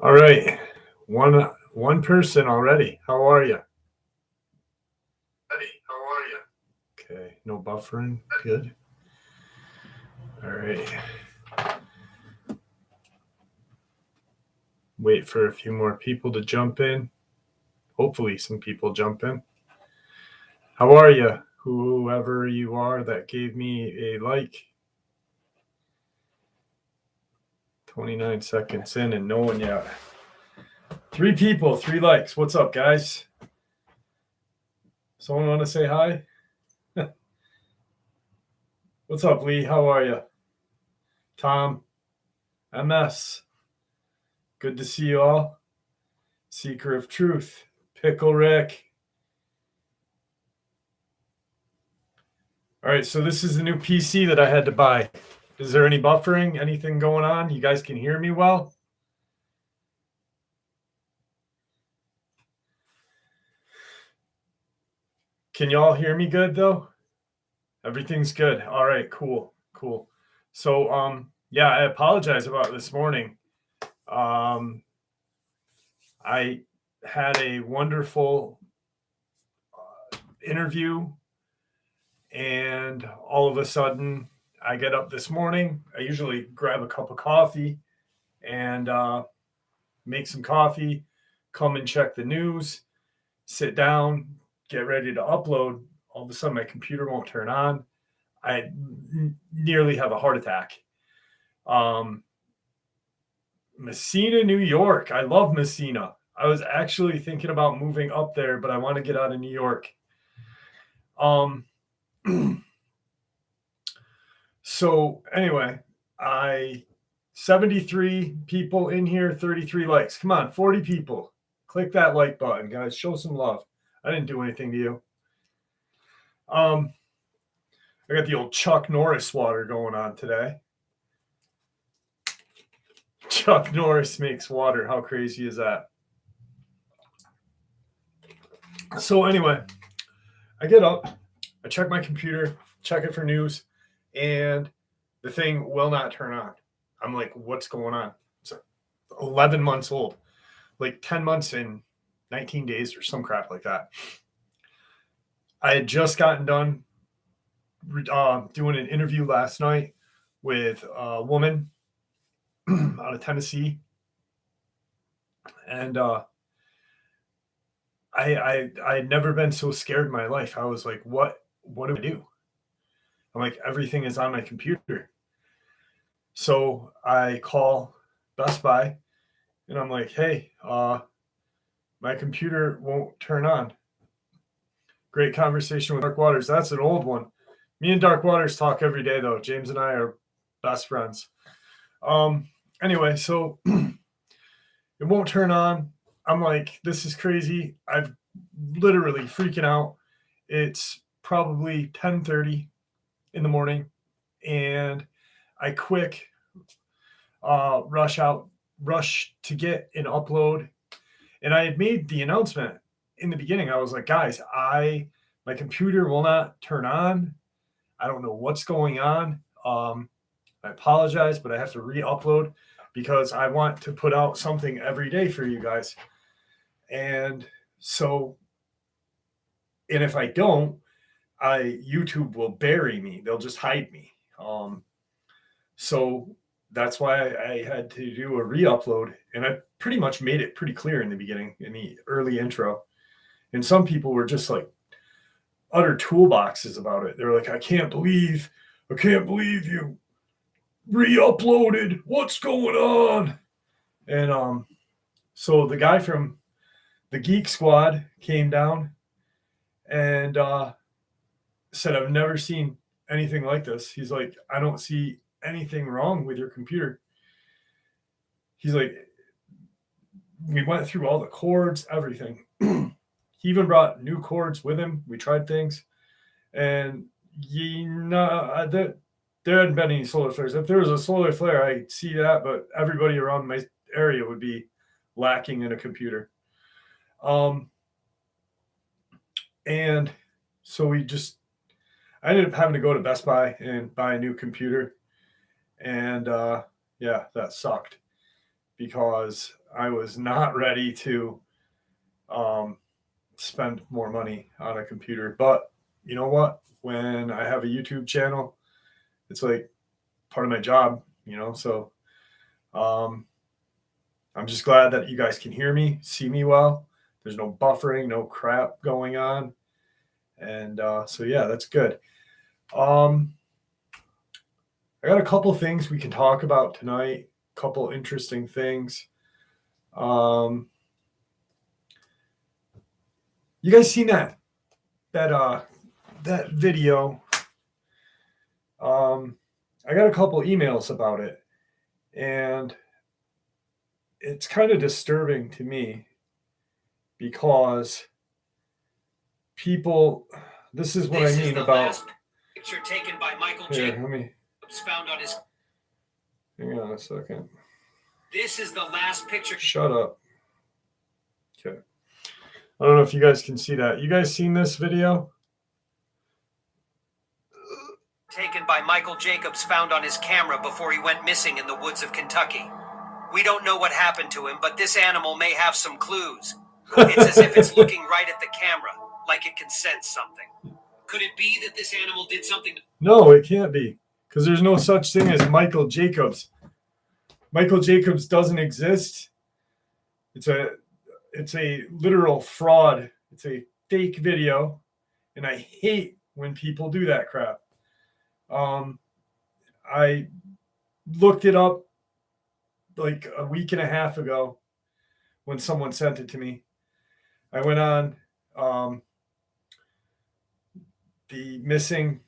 All right. One person already. How are you? Hey, how are you? Okay, no buffering. Good. All right. Wait for a few more people to jump in. Hopefully some people jump in. How are you? Whoever you are that gave me a like. 29 seconds in and no one yet. 3 people, 3 likes. What's up, guys? Someone want to say hi? What's up, Lee? How are you? Tom, MS. Good to see you all. Seeker of Truth, Pickle Rick. All right, so this is the new PC that I had to buy. Is there any buffering? Anything going on? You guys can hear me well? Can y'all hear me good though? Everything's good. All right, cool. So yeah, I apologize about this morning. I had a wonderful interview, and all of a sudden I get up this morning. I usually grab a cup of coffee and make some coffee, come and check the news, sit down, get ready to upload. All of a sudden, my computer won't turn on. I nearly have a heart attack. Messina, New York. I love Messina. I was actually thinking about moving up there, but I want to get out of New York. So anyway, 73 people in here, 33 likes. Come on, 40 people. Click that like button, guys. Show some love. I didn't do anything to you. I got the old Chuck Norris water going on today. Chuck Norris makes water. How crazy is that? So anyway, I get up, I check my computer, check it for news, and the thing will not turn on. I'm like, what's going on? It's 11 months old, like 10 months and 19 days or some crap like that. I had just gotten done doing an interview last night with a woman out of Tennessee, and I had never been so scared in my life. I was like, what do I do? I'm like, everything is on my computer. So I call Best Buy and I'm like, hey, my computer won't turn on. Great conversation with Dark Waters. That's an old one. Me and Dark Waters talk every day though. James and I are best friends. Anyway, so it won't turn on. I'm like, this is crazy. I've literally freaking out. It's probably 10:30 in the morning, and I quick rush to get an upload. And I had made the announcement in the beginning. I was like, guys, my computer will not turn on. I don't know what's going on. I apologize, but I have to re-upload because I want to put out something every day for you guys. And so, and if I don't, YouTube will bury me. They'll just hide me. So that's why I had to do a re-upload, and I pretty much made it pretty clear in the beginning, in the early intro. And some people were just like utter toolboxes about it. They were like, I can't believe you re-uploaded. What's going on? And so the guy from the Geek Squad came down and said, I've never seen anything like this. He's like, I don't see anything wrong with your computer. He's like, we went through all the cords, everything. He even brought new cords with him. We tried things, and there hadn't been any solar flares. If there was a solar flare, I'd see that, but everybody around my area would be lacking in a computer. And so I ended up having to go to Best Buy and buy a new computer. And yeah, that sucked because I was not ready to spend more money on a computer. But you know what? When I have a YouTube channel, it's like part of my job, so I'm just glad that you guys can hear me, see me well. There's no buffering, no crap going on. And so, yeah, that's good. I got a couple things we can talk about tonight, a couple interesting things. You guys seen that video? I got a couple emails about it, and it's kind of disturbing to me because people, this is what I mean about. Last picture taken by Michael Here, Jacobs found on his. Hang on a second. This is the last picture. Shut up. Okay. I don't know if you guys can see that. You guys seen this video? Taken by Michael Jacobs found on his camera before he went missing in the woods of Kentucky. We don't know what happened to him, but this animal may have some clues. It's as if it's looking right at the camera, like it can sense something. Could it be that this animal did something? No, it can't be, because there's no such thing as Michael Jacobs. Michael Jacobs doesn't exist. It's a literal fraud. It's a fake video, and I hate when people do that crap. I looked it up like a week and a half ago when someone sent it to me. I went on the missing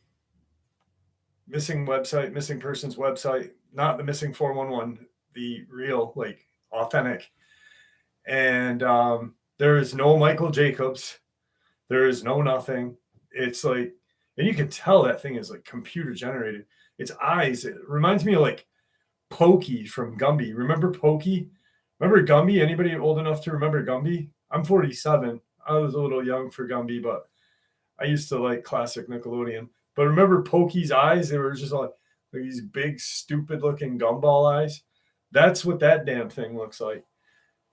website, missing persons website, not the missing 411, the real, like, authentic. And there is no Michael Jacobs. There is no nothing. It's like, and you can tell that thing is like computer generated. Its eyes, it reminds me of like Pokey from Gumby. Remember Pokey? Remember Gumby? Anybody old enough to remember Gumby? I'm 47. I was a little young for Gumby, but I used to like classic Nickelodeon. But remember Pokey's eyes? They were just like these big, stupid looking gumball eyes. That's what that damn thing looks like.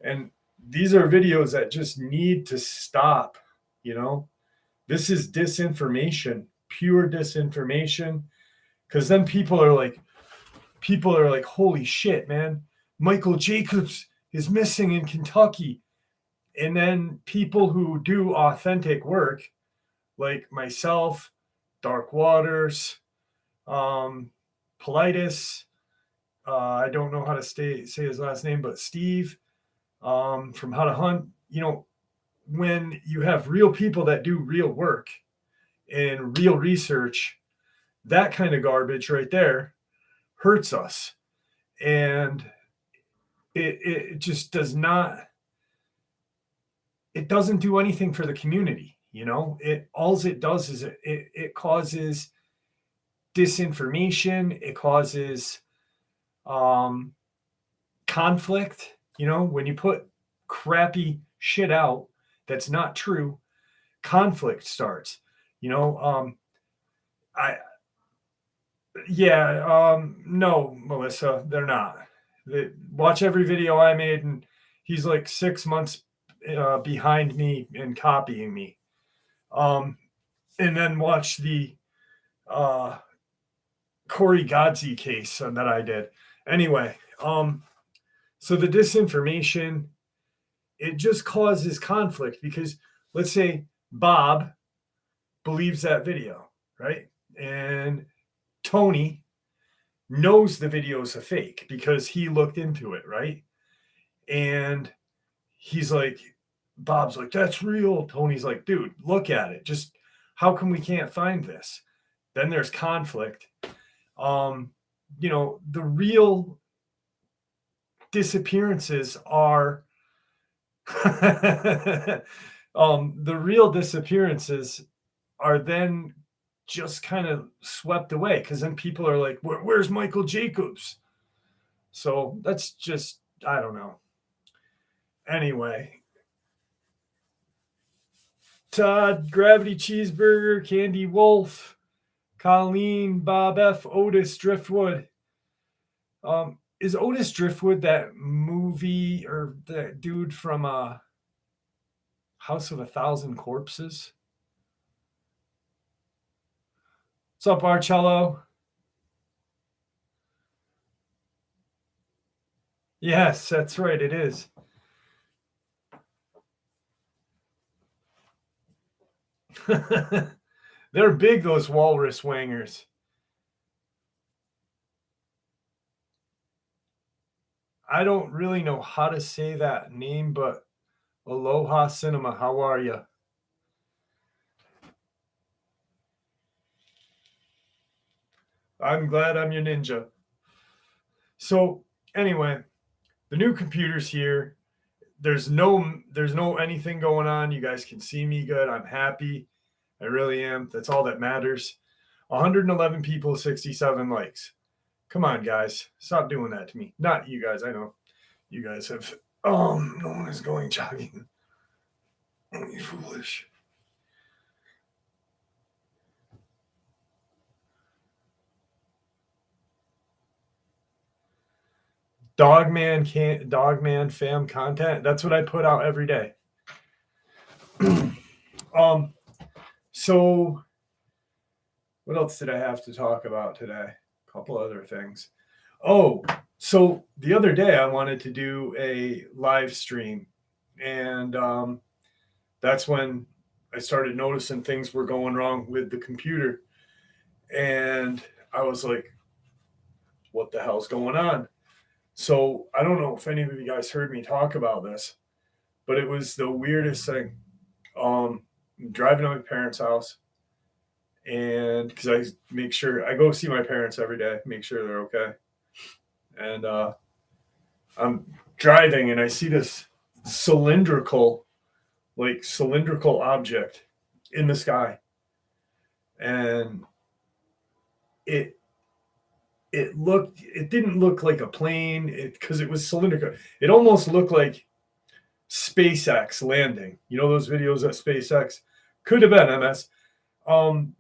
And these are videos that just need to stop, This is disinformation, pure disinformation. Because then people are like, holy shit, man, Michael Jacobs is missing in Kentucky. And then people who do authentic work, like myself, Dark Waters, Politis, I don't know how to say his last name, but Steve, from How to Hunt, when you have real people that do real work and real research, that kind of garbage right there hurts us. And it just does not, it doesn't do anything for the community. All it does is it causes disinformation. It causes conflict. When you put crappy shit out that's not true, conflict starts. No, Melissa, they're not. Watch every video I made, and he's like 6 months behind me in copying me. And then watch the Corey Godsey case that I did. Anyway, so the disinformation, it just causes conflict because let's say Bob believes that video, right? And Tony knows the video is a fake because he looked into it, right? And he's like, Bob's like, that's real. Tony's like, dude, look at it. Just how come we can't find this? Then there's conflict. The real disappearances are then just kind of swept away because then people are like, where's Michael Jacobs? So that's just, I don't know. Anyway, Todd, Gravity Cheeseburger, Candy Wolf, Colleen, Bob F, Otis, Driftwood. is Otis Driftwood that movie or that dude from House of a Thousand Corpses? What's up, Arcello? Yes, that's right. It is. They're big, those walrus wangers. I don't really know how to say that name, but Aloha Cinema, how are you? I'm glad I'm your ninja. So, anyway, the new computer's here. There's no anything going on. You guys can see me good. I'm happy. I really am. That's all that matters. 111 people, 67 likes. Come on, guys. Stop doing that to me. Not you guys. I know you guys have. No one is going jogging. Only foolish. Dogman fam content. That's what I put out every day. So what else did I have to talk about today? A couple other things. Oh, so the other day I wanted to do a live stream, and that's when I started noticing things were going wrong with the computer, and I was like, "What the hell's going on?" So I don't know if any of you guys heard me talk about this, but it was the weirdest thing. I'm driving to my parents' house, and because I make sure I go see my parents every day, make sure they're okay. And I'm driving, and I see this cylindrical object in the sky, and it it didn't look like a plane because it was cylindrical. It almost looked like SpaceX landing. You know those videos at SpaceX? Could have been MS.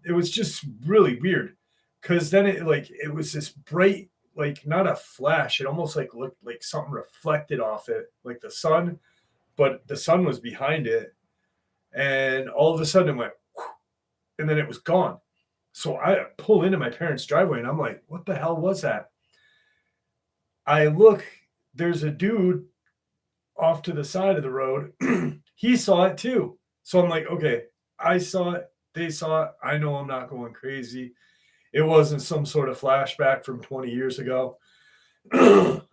It was just really weird because then it was this bright, like not a flash. It almost like looked like something reflected off it, like the sun, but the sun was behind it, and all of a sudden it went, whew, and then it was gone. So I pull into my parents' driveway, and I'm like, "What the hell was that?" I look. There's a dude off to the side of the road. He saw it too. So I'm like, okay, I saw it. They saw it. I know I'm not going crazy. It wasn't some sort of flashback from 20 years ago. But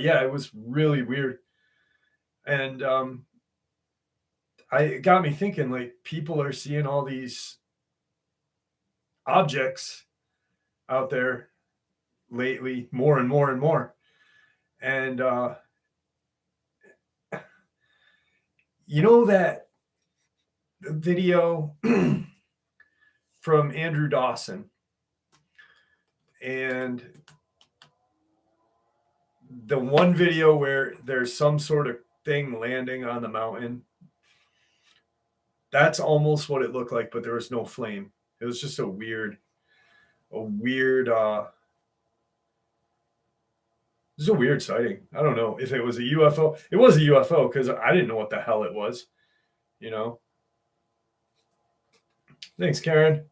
yeah, it was really weird. And it got me thinking, like, people are seeing all these objects out there lately, more and more and more. And you know that video from Andrew Dawson, and the one video where there's some sort of thing landing on the mountain, that's almost what it looked like, but there was no flame. It was just a weird it was a weird sighting. I don't know if it was a UFO. It was a UFO because I didn't know what the hell it was, you know. Thanks, Karen.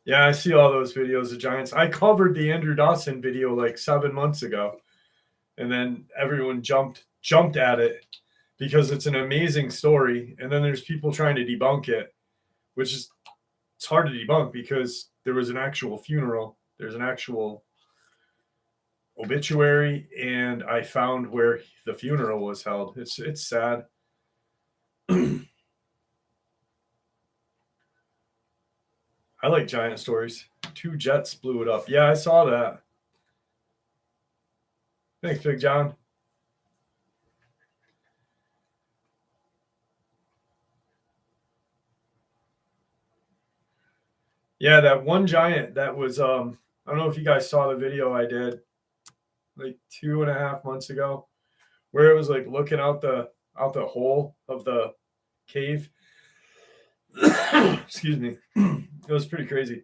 Yeah, I see all those videos of giants. I covered the Andrew Dawson video like 7 months ago, and then everyone jumped at it because it's an amazing story. And then there's people trying to debunk it, which is it's hard to debunk because there was an actual funeral. There's an actual obituary, and I found where the funeral was held. It's sad. I like giant stories. 2 jets blew it up. Yeah, I saw that. Thanks, Big John. Yeah, that one giant that was I don't know if you guys saw the video I did like 2.5 months ago, where it was like looking out the hole of the cave. Excuse me. It was pretty crazy.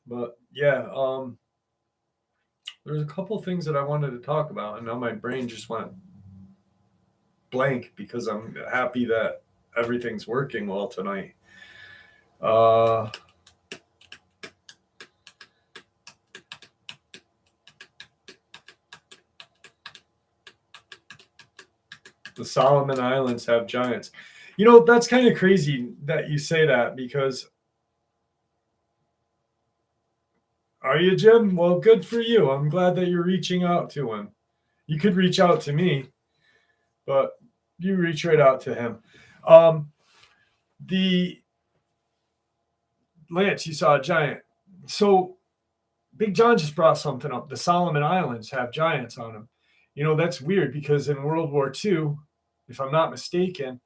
But yeah, there's a couple things that I wanted to talk about, and now my brain just went blank because I'm happy that everything's working well tonight. The Solomon Islands have giants. You know, that's kind of crazy that you say that because are you, Jim? Well, good for you. I'm glad that you're reaching out to him. You could reach out to me, but you reach right out to him. The Lance, you saw a giant. So Big John just brought something up. The Solomon Islands have giants on them. You know, that's weird because in World War II, if I'm not mistaken,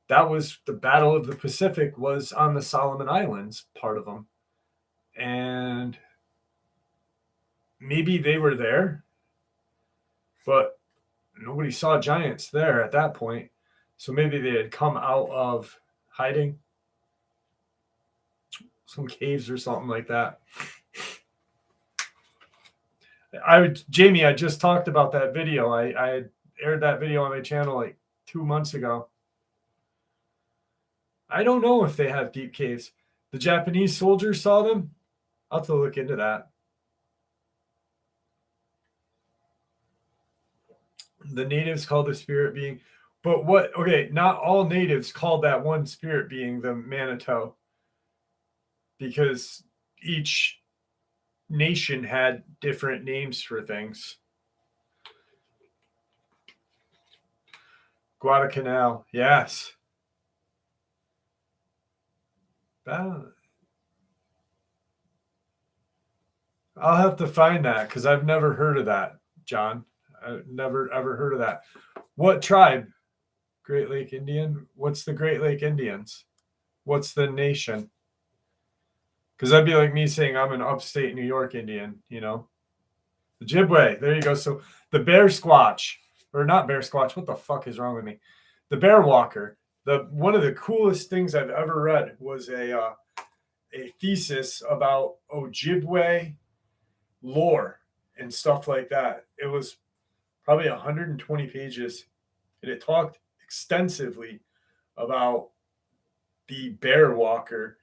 that was the Battle of the Pacific was on the Solomon Islands, part of them. And maybe they were there, but nobody saw giants there at that point. So maybe they had come out of hiding, some caves or something like that. Jamie, I just talked about that video. I aired that video on my channel like 2 months ago. I don't know if they have deep caves. The Japanese soldiers saw them. I'll have to look into that. The natives call the spirit being, but what? Okay, not all natives called that one spirit being the Manitou, because each nation had different names for things. Guadalcanal, yes. I'll have to find that because I've never heard of that, John. I've never ever heard of that. What tribe? Great Lake Indian? What's the Great Lake Indians? What's the nation? Because that'd be like me saying I'm an upstate New York Indian, you know? The Ojibwe. There you go. So the Bear Squatch, or not Bear Squatch. What the fuck is wrong with me? The Bear Walker. One of the coolest things I've ever read was a thesis about Ojibwe lore and stuff like that. It was probably 120 pages, and it talked extensively about the Bear Walker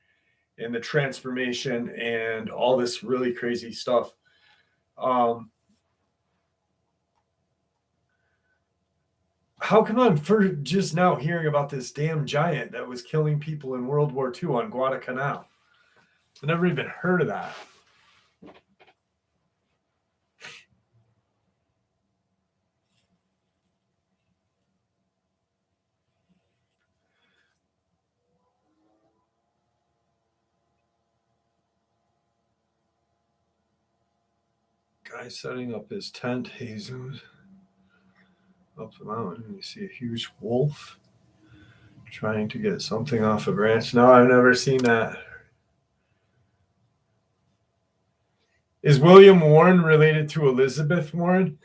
and the transformation and all this really crazy stuff. How come I'm just now hearing about this damn giant that was killing people in World War II on Guadalcanal? I never even heard of that. Guy setting up his tent, Jesus. Up the mountain, you see a huge wolf trying to get something off a branch. No, I've never seen that. Is William Warren related to Elizabeth Warren?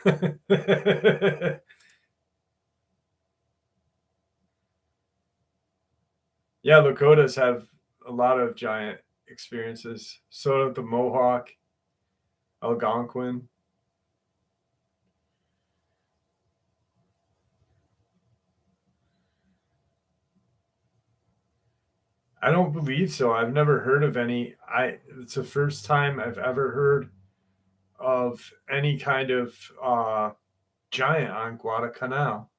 Yeah, Lakotas have a lot of giant experiences. So do the Mohawk, Algonquin. I don't believe so. I've never heard of any. It's the first time I've ever heard of any kind of giant on Guadalcanal.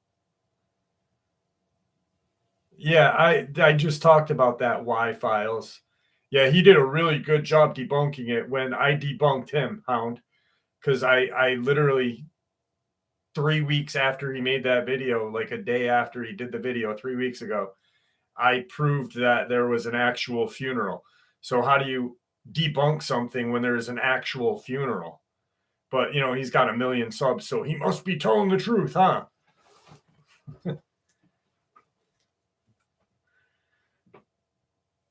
Yeah, I just talked about that Y files. Yeah, he did a really good job debunking it when I debunked him, Hound, because I literally 3 weeks after he made that video, like a day after he did the video 3 weeks ago, I proved that there was an actual funeral. So how do you debunk something when there's an actual funeral? But you know, he's got 1 million subs, so he must be telling the truth, huh?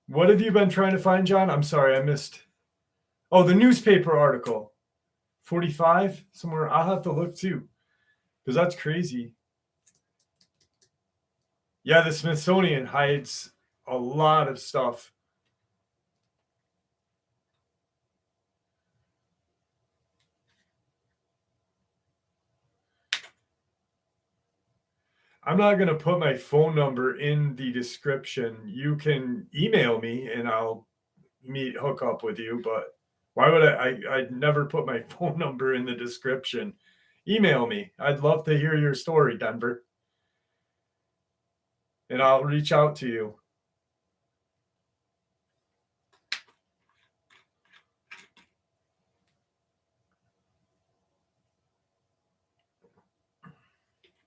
What have you been trying to find, John? I'm sorry, I missed. Oh, the newspaper article. 45 somewhere. I'll have to look too, because that's crazy. Yeah, the Smithsonian hides a lot of stuff. I'm not going to put my phone number in the description. You can email me and I'll hook up with you, but why would I'd never put my phone number in the description. Email me. I'd love to hear your story, Denver. And I'll reach out to you.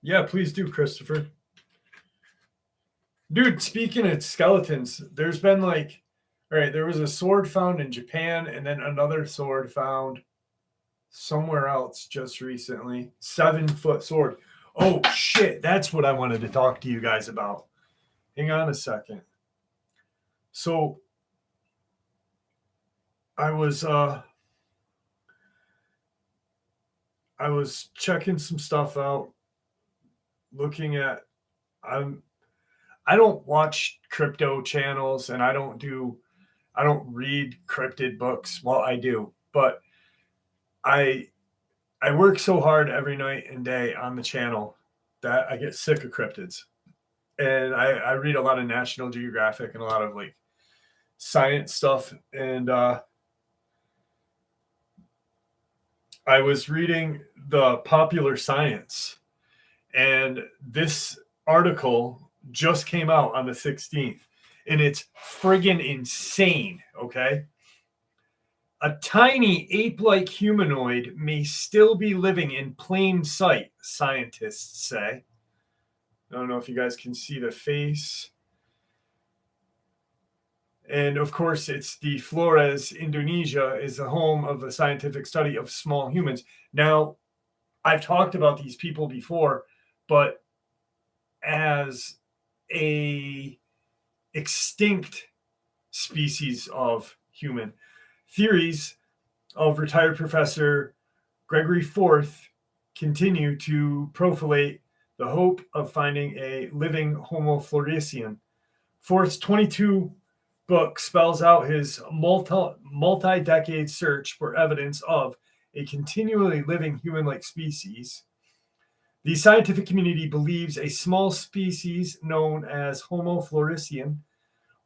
Yeah, please do, Christopher. Dude, speaking of skeletons, there's been like, all right, there was a sword found in Japan and then another sword found somewhere else just recently. 7-foot sword. Oh, shit. That's what I wanted to talk to you guys about. Hang on a second. So I was checking some stuff out, looking at I don't watch crypto channels and I don't read cryptid books. Well, I do, but I work so hard every night and day on the channel that I get sick of cryptids. And I read a lot of National Geographic and a lot of like science stuff. And I was reading the Popular Science, and this article just came out on the 16th, and it's friggin' insane, okay? A tiny ape-like humanoid may still be living in plain sight, scientists say. I don't know if you guys can see the face. And of course, it's the Flores, Indonesia, is the home of a scientific study of small humans. Now, I've talked about these people before, but as a extinct species of human, theories of retired Professor Gregory Forth continue to profilate the hope of finding a living Homo floresian. Forth's 22 book spells out his multi-decade search for evidence of a continually living human-like species. The scientific community believes a small species known as Homo floresian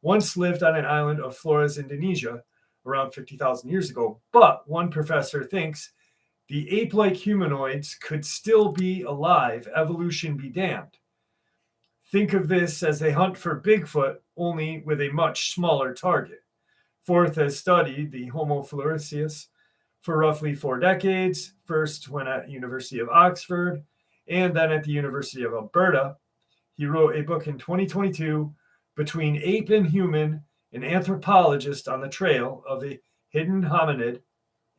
once lived on an island of Flores, Indonesia, around 50,000 years ago. But one professor thinks the ape-like humanoids could still be alive, evolution be damned. Think of this as they hunt for Bigfoot, only with a much smaller target. Forth has studied the Homo floresius for roughly 4 decades, first when at University of Oxford and then at the University of Alberta. He wrote a book in 2022, Between Ape and Human, an anthropologist on the trail of a hidden hominid,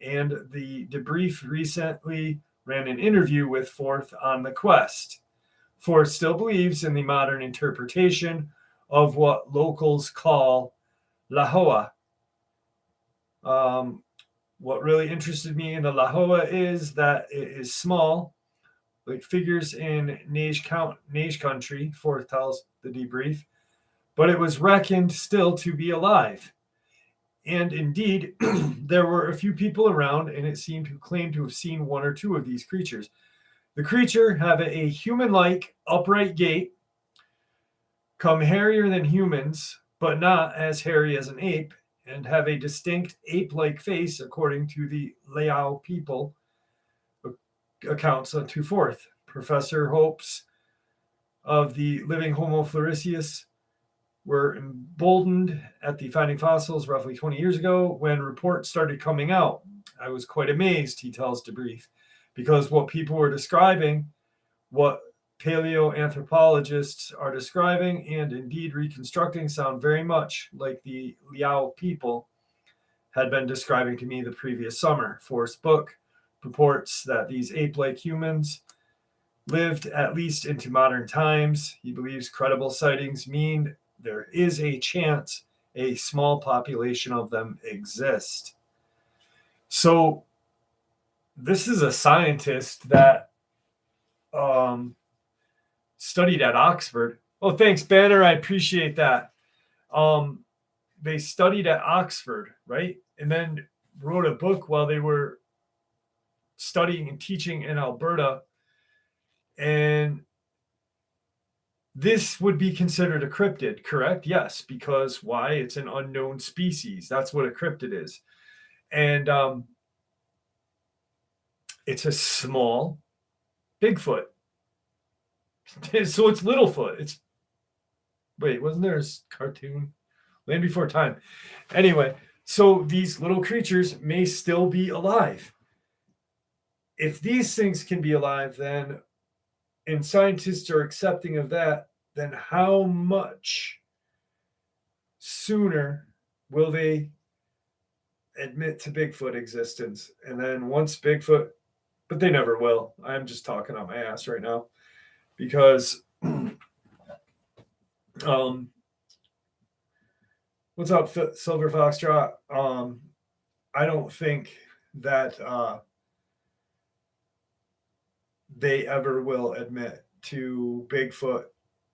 and the debrief recently ran an interview with Forth on the quest. Forth still believes in the modern interpretation of what locals call Lahoa. What really interested me in the Lahoa is that it is small, like figures in Nage country, Forth tells the debrief, but it was reckoned still to be alive. And indeed, there were a few people around, and it seemed to claim to have seen 1 or 2 of these creatures. The creature have a human-like upright gait, come hairier than humans, but not as hairy as an ape, and have a distinct ape-like face, according to the Lao people accounts on 2 Forth. Professor hopes of the living Homo floresius were emboldened at the finding fossils roughly 20 years ago when reports started coming out. I was quite amazed, he tells debrief, because what people were describing, what paleoanthropologists are describing and indeed reconstructing, sound very much like the Liao people had been describing to me the previous summer. Forth's book purports that these ape-like humans lived at least into modern times. He believes credible sightings mean there is a chance a small population of them exist. So this is a scientist that studied at Oxford. Oh, thanks, Banner. I appreciate that. They studied at Oxford, right? And then wrote a book while they were studying and teaching in Alberta. And this would be considered a cryptid, correct? Yes, because why? It's an unknown species. That's what a cryptid is. And it's a small Bigfoot. So it's Littlefoot. It's wait, wasn't there a cartoon? Land Before Time. Anyway, so these little creatures may still be alive. If these things can be alive, then, and scientists are accepting of that, then how much sooner will they admit to Bigfoot existence? And then once Bigfoot, but they never will. I'm just talking on my ass right now because what's up, Silver Foxtrot? I don't think that they ever will admit to Bigfoot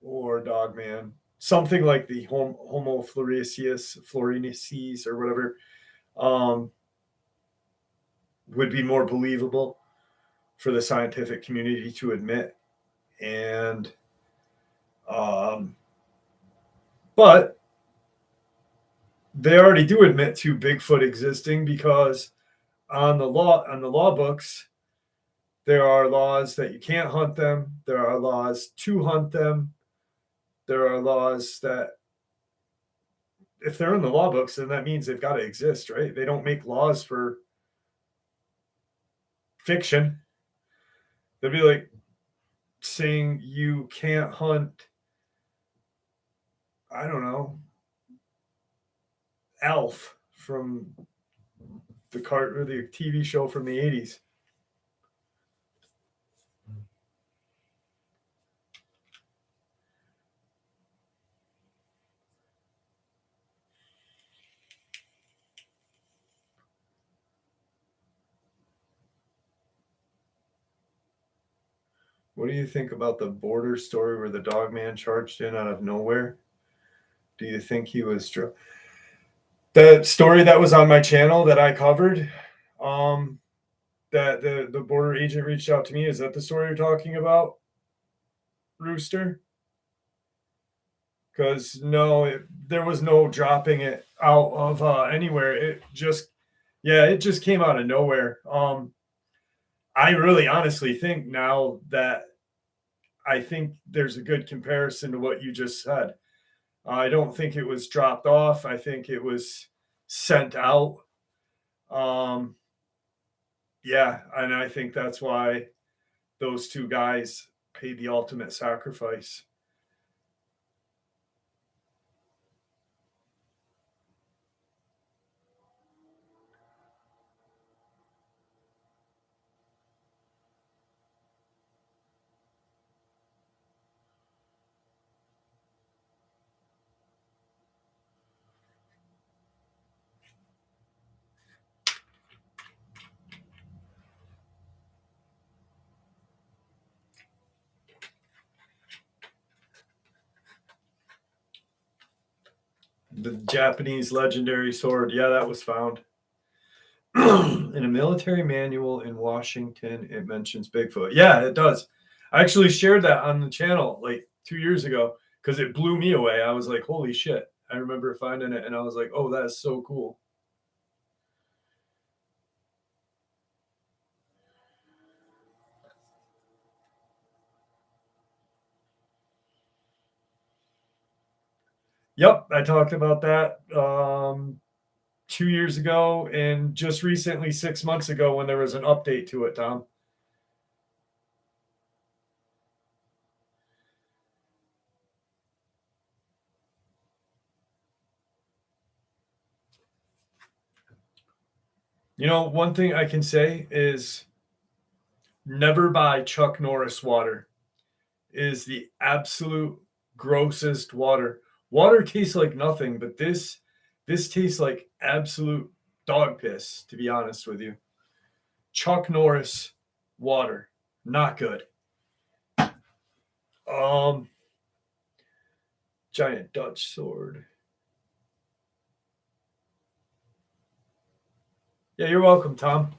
or Dogman. Something like the Homo floresiensis or whatever would be more believable for the scientific community to admit. And but they already do admit to Bigfoot existing because on the law books, there are laws that you can't hunt them. There are laws to hunt them. There are laws that if they're in the law books, then that means they've got to exist, right? They don't make laws for fiction. They'd be like saying you can't hunt, I don't know, Alf from the TV show from the 80s. What do you think about the border story where the Dogman charged in out of nowhere? Do you think he was the story that was on my channel that I covered? That the border agent reached out to me. Is that the story you're talking about, Rooster? Because no, there was no dropping it out of anywhere. It just came out of nowhere. I really honestly think now that I think there's a good comparison to what you just said. I don't think it was dropped off. I think it was sent out. Yeah, and I think that's why those two guys paid the ultimate sacrifice. The Japanese legendary sword. Yeah, that was found. In a military manual in Washington, it mentions Bigfoot. Yeah, it does. I actually shared that on the channel like 2 years ago because it blew me away. I was like, holy shit. I remember finding it and I was like, oh, that is so cool. Yep, I talked about that 2 years ago and just recently 6 months ago when there was an update to it, Tom. You know, one thing I can say is never buy Chuck Norris water. It is the absolute grossest water. Water tastes like nothing, but this tastes like absolute dog piss, to be honest with you. Chuck Norris water, not good. Giant Dutch sword. Yeah, you're welcome, Tom.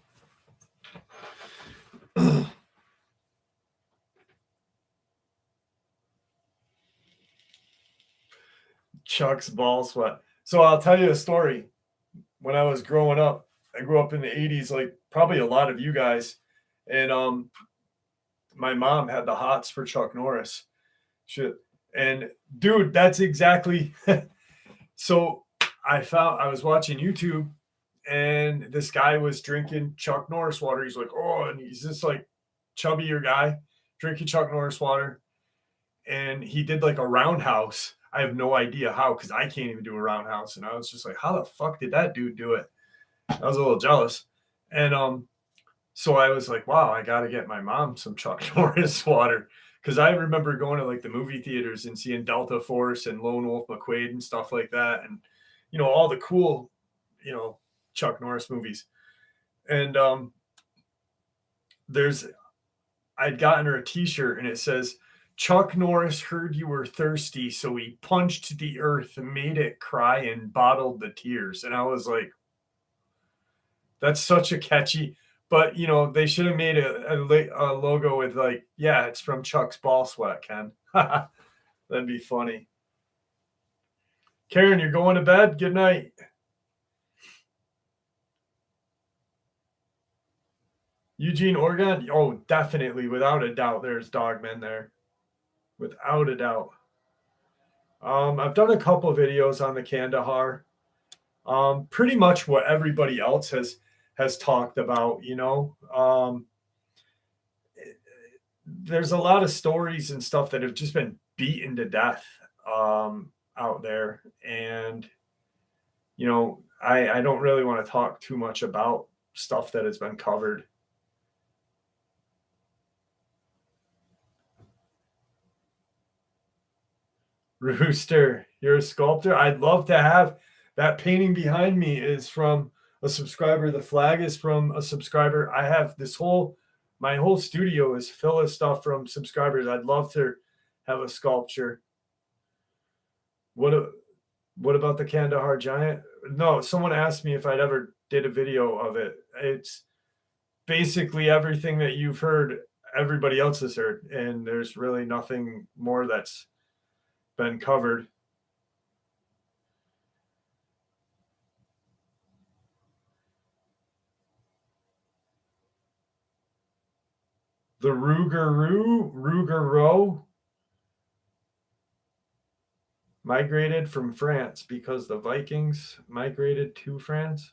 Chuck's ball sweat. So I'll tell you a story. When I was growing up, I grew up in the 80s, like probably a lot of you guys. And my mom had the hots for Chuck Norris. Shit. And dude, that's exactly so I was watching YouTube and this guy was drinking Chuck Norris water. He's like, oh, and he's this like chubbier guy drinking Chuck Norris water. And he did like a roundhouse. I have no idea how, because I can't even do a roundhouse. And I was just like, how the fuck did that dude do it? I was a little jealous. And so I was like, wow, I got to get my mom some Chuck Norris water. Because I remember going to like the movie theaters and seeing Delta Force and Lone Wolf McQuade and stuff like that. And, you know, all the cool, you know, Chuck Norris movies. And I'd gotten her a t-shirt and it says, Chuck Norris heard you were thirsty, so he punched the earth and made it cry and bottled the tears. And I was like, that's such a catchy, but you know, they should have made a logo with like, yeah, it's from Chuck's ball sweat, Ken. That'd be funny. Karen, you're going to bed? Good night. Eugene, Oregon? Oh, definitely. Without a doubt, there's Dogman there. Without a doubt. I've done a couple videos on the Kandahar. Pretty much what everybody else has talked about, you know. There's a lot of stories and stuff that have just been beaten to death out there. And, you know, I don't really want to talk too much about stuff that has been covered. Rooster, you're a sculptor? I'd love to have that painting behind me is from a subscriber. The flag is from a subscriber. I have my whole studio is full of stuff from subscribers. I'd love to have a sculpture. What about the Kandahar Giant? No, someone asked me if I'd ever did a video of it. It's basically everything that you've heard, everybody else has heard, and there's really nothing more that's been covered. The Rougarou migrated from France because the Vikings migrated to France.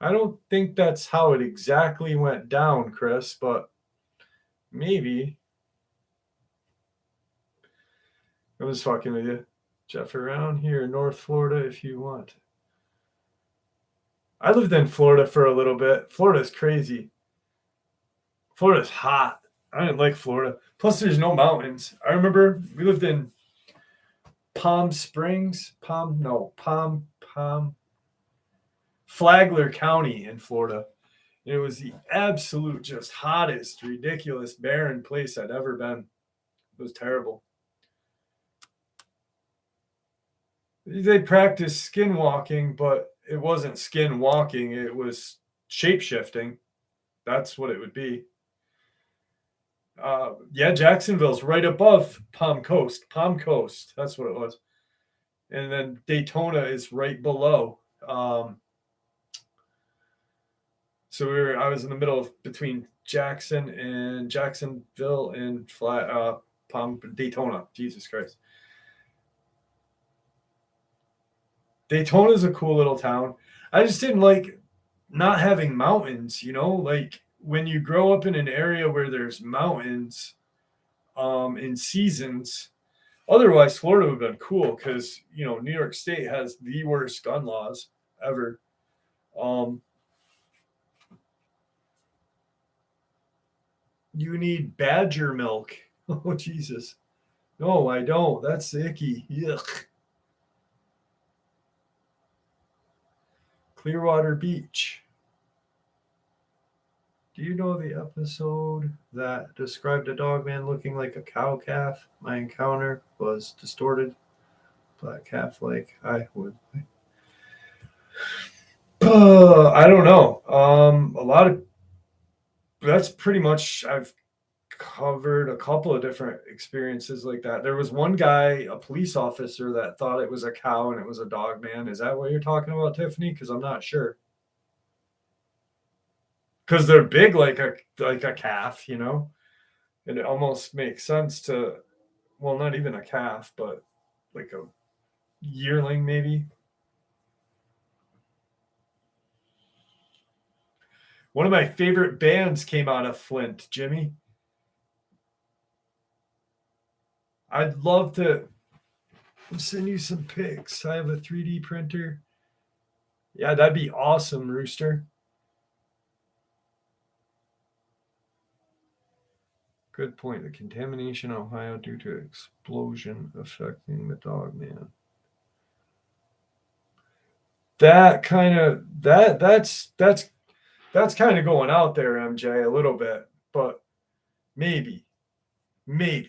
I don't think that's how it exactly went down, Chris, but maybe. I'm just fucking with you. Jeff, around here in North Florida if you want. I lived in Florida for a little bit. Florida's crazy. Florida's hot. I didn't like Florida. Plus, there's no mountains. I remember we lived in Palm Springs, Flagler County in Florida. It was the absolute just hottest, ridiculous, barren place I'd ever been. It was terrible. They practiced skin walking, but it wasn't skin walking. It was shape shifting. That's what it would be. Yeah, Jacksonville's right above Palm Coast. Palm Coast, that's what it was. And then Daytona is right below. So I was in the middle between Jacksonville and Daytona. Jesus Christ. Daytona's a cool little town. I just didn't like not having mountains, you know, like when you grow up in an area where there's mountains in seasons. Otherwise, Florida would have been cool because, you know, New York State has the worst gun laws ever. You need badger milk. Oh, Jesus. No, I don't. That's icky. Yuck. Clearwater Beach. Do you know the episode that described a dogman looking like a cow calf? My encounter was distorted, black calf like I would. I don't know. A lot of that's pretty much I've covered a couple of different experiences like that. There was one guy, a police officer, that thought it was a cow and it was a dog man. Is that what you're talking about, Tiffany? Because I'm not sure. Because they're big like a calf, you know, and it almost makes sense to, well, not even a calf, but like a yearling maybe. One of my favorite bands came out of Flint, Jimmy. I'd love to send you some pics. I have a 3D printer. Yeah, that'd be awesome, Rooster. Good point. The contamination in Ohio due to explosion affecting the dogman. That kind of that's kind of going out there, MJ, a little bit, but maybe. MS,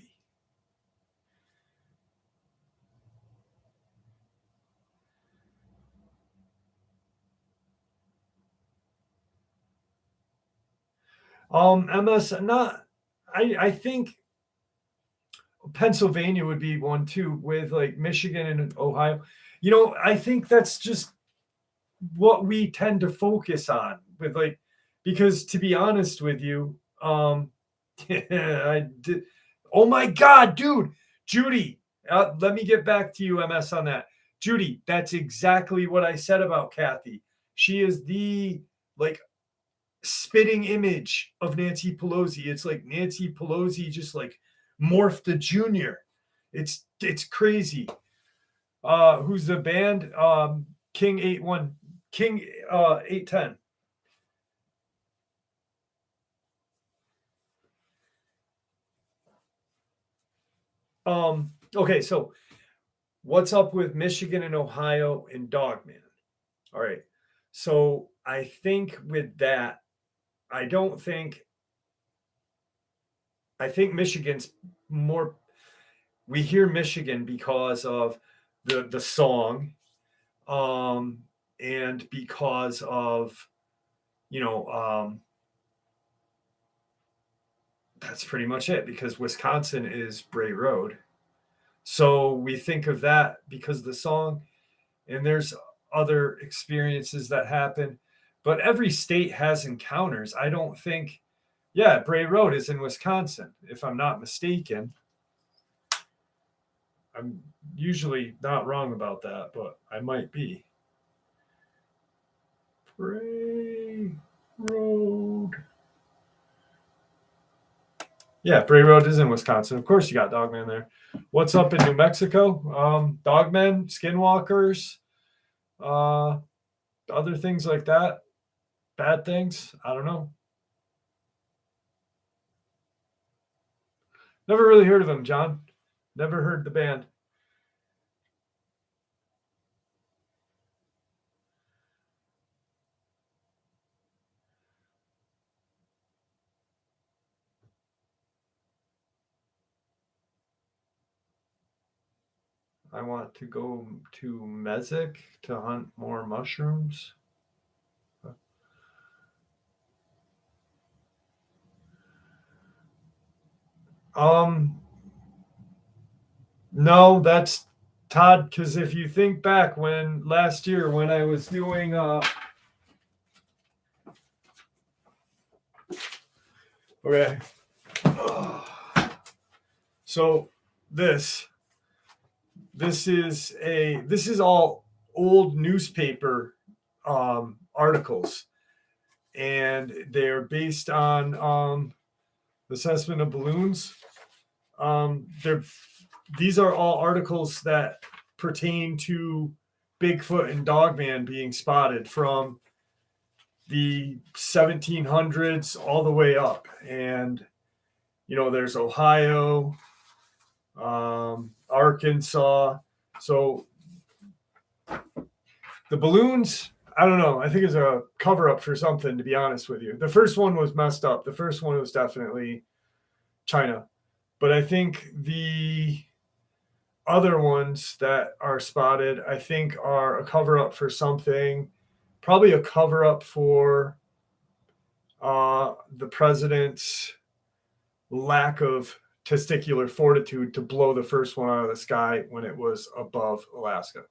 not. I think Pennsylvania would be one too, with like Michigan and Ohio. You know, I think that's just what we tend to focus on with like, because to be honest with you, I did. Oh my God, dude, Judy, let me get back to you, MS, on that. Judy, that's exactly what I said about Kathy. She is the like spitting image of Nancy Pelosi. It's like Nancy Pelosi just like morphed a junior. It's crazy. Who's the band? King 81, King 810. Okay, so what's up with Michigan and Ohio and Dogman? All right. So I think with that, I think Michigan's more, we hear Michigan because of the song, and because of, you know, that's pretty much it, because Wisconsin is Bray Road. So we think of that because of the song, and there's other experiences that happen, but every state has encounters. I don't think, yeah, Bray Road is in Wisconsin, if I'm not mistaken. I'm usually not wrong about that, but I might be. Bray Road. Yeah, Bray Road is in Wisconsin. Of course, you got Dogman there. What's up in New Mexico? Dogmen, skinwalkers, other things like that. Bad things. I don't know. Never really heard of him, John. Never heard the band. I want to go to Mezek to hunt more mushrooms. No, that's Todd, because if you think back when last year when I was doing okay. So this is all old newspaper articles, and they're based on assessment of balloons. These are all articles that pertain to Bigfoot and Dogman being spotted from the 1700s all the way up. And, you know, there's Ohio, Arkansas. So the balloons, I don't know. I think it's a cover up for something, to be honest with you. The first one was messed up. The first one was definitely China. But I think the other ones that are spotted, I think, are a cover up for something, probably a cover up for the president's lack of testicular fortitude to blow the first one out of the sky when it was above Alaska.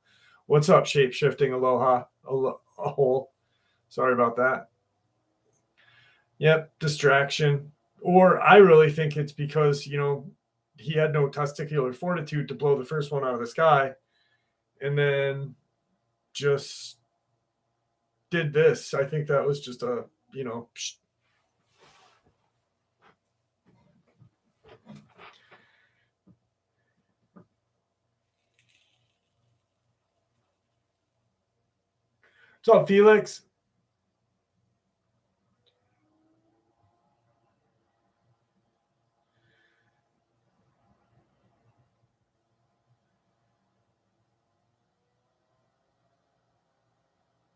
What's up, shape shifting aloha? A hole. Sorry about that. Yep, distraction. Or I really think it's because, he had no testicular fortitude to blow the first one out of the sky and then just did this. I think that was just a, What's up, Felix?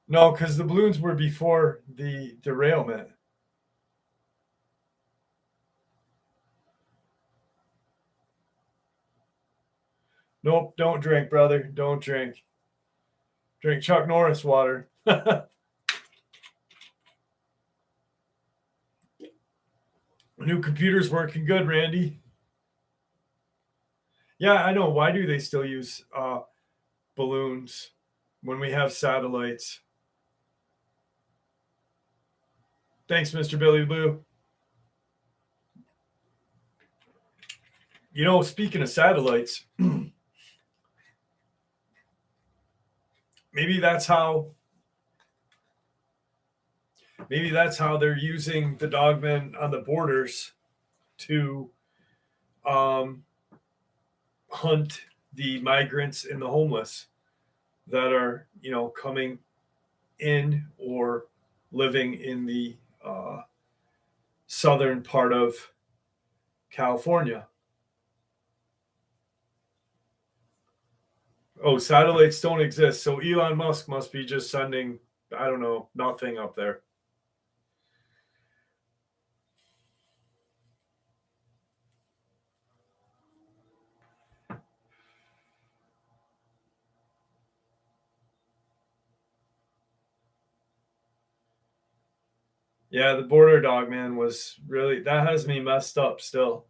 No, because the balloons were before the derailment. Nope, don't drink, brother. Don't drink. Drink Chuck Norris water. New computer's working good, Randy. Yeah, I know. Why do they still use balloons when we have satellites? Thanks, Mr. Billy Blue. Speaking of satellites, maybe that's how they're using the Dogman on the borders to hunt the migrants and the homeless that are, coming in or living in the southern part of California. Oh, satellites don't exist. So Elon Musk must be just sending, I don't know, nothing up there. Yeah, the border dog man was really, that has me messed up still.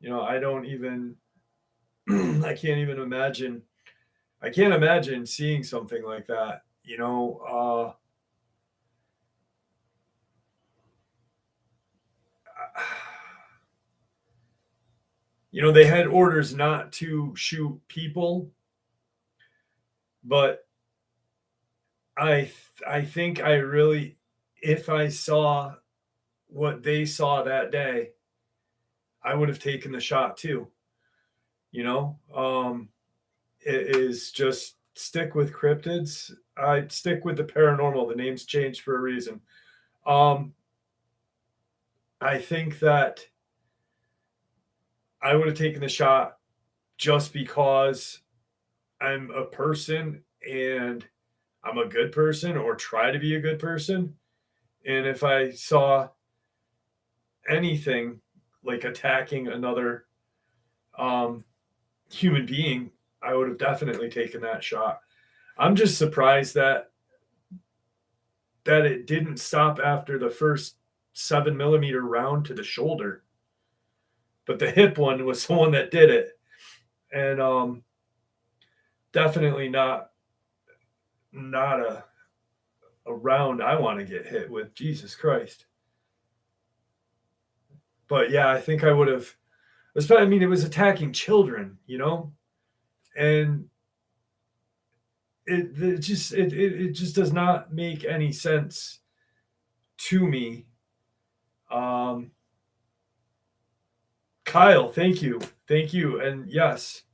I don't even I can't even imagine. I can't imagine seeing something like that. They had orders not to shoot people, but I think I really, if I saw what they saw that day, I would have taken the shot too. It is just stick with cryptids. I'd stick with the paranormal. The name's changed for a reason. I think that I would have taken the shot just because I'm a person and I'm a good person or try to be a good person. And if I saw anything like attacking another human being, I would have definitely taken that shot. I'm just surprised that it didn't stop after the first 7mm round to the shoulder. But the hip one was the one that did it. And definitely not a round I want to get hit with. Jesus Christ. But yeah, I think I would have. I mean, it was attacking children, and it just does not make any sense to me. Kyle, thank you, and yes,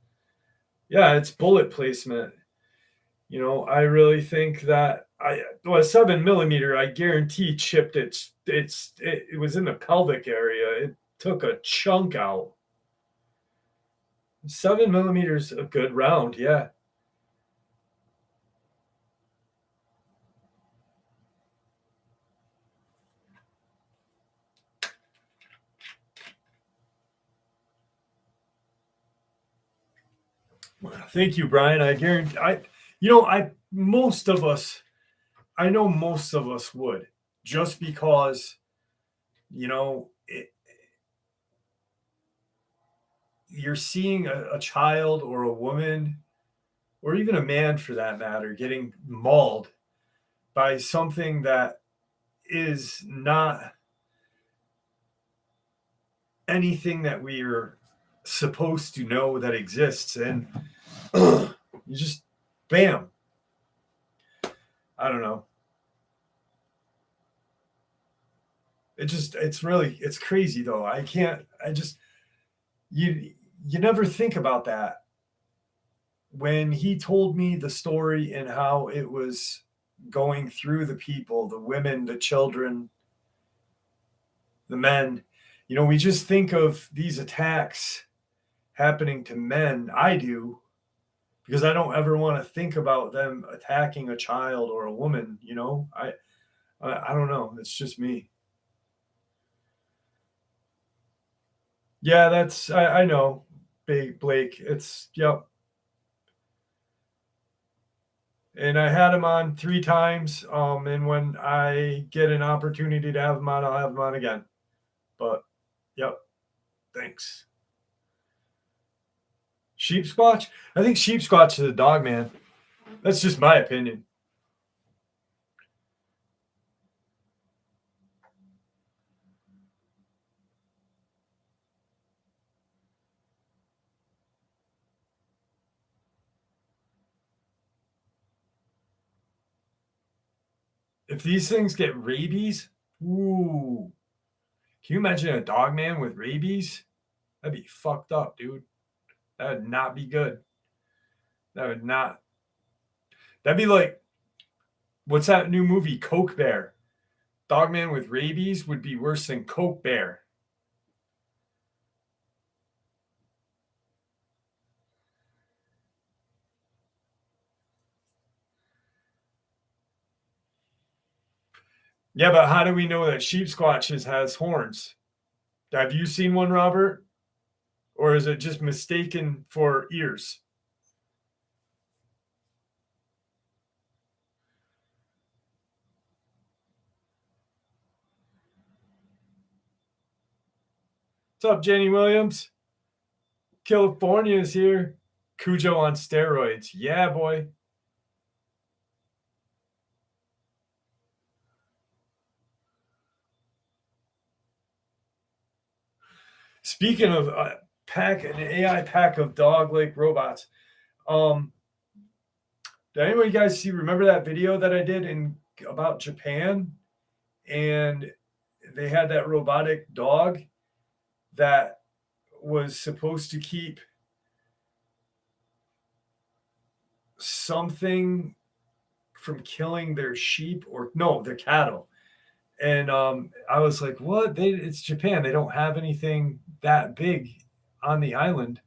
yeah, it's bullet placement. I really think that a 7mm, I guarantee chipped it was in the pelvic area. It took a chunk out. 7mm, a good round, yeah. Thank you, Brian. I guarantee I know most of us would, just because, you're seeing a child or a woman or even a man for that matter getting mauled by something that is not anything that we are supposed to know that exists. And you just, bam. I don't know. It's crazy though. You never think about that. When he told me the story and how it was going through the people, the women, the children, the men, we just think of these attacks happening to men. I do, because I don't ever want to think about them attacking a child or a woman. I don't know. It's just me. Yeah, I know, Big Blake. It's yep. And I had him on 3 times. And when I get an opportunity to have him on, I'll have him on again. But yep, thanks. Sheep Squatch? I think Sheep Squatch is a dog man. That's just my opinion. If these things get rabies, ooh, can you imagine a dog man with rabies? That'd be fucked up, dude. That would not be good. That would not. That'd be like, what's that new movie, Coke Bear? Dogman with rabies would be worse than Coke Bear. Yeah, but how do we know that sheep squatches has horns? Have you seen one, Robert? Or is it just mistaken for ears? What's up, Jenny Williams? California is here. Cujo on steroids. Yeah, boy. Speaking of an AI pack of dog-like robots, did anybody guys remember that video that I did about Japan? And they had that robotic dog that was supposed to keep something from killing their sheep, or no, their cattle. And I was like, what? It's Japan. They don't have anything that big on the island.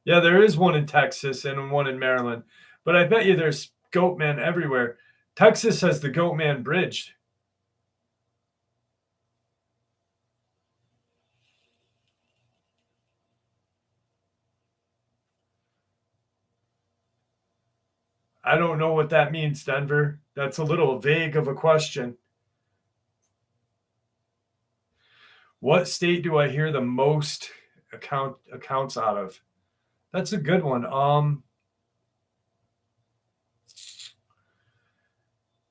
Yeah, there is one in Texas and one in Maryland. But I bet you there's Goatman everywhere. Texas has the Goatman Bridge. I don't know what that means, Denver. That's a little vague of a question. What state do I hear the most accounts out of? That's a good one.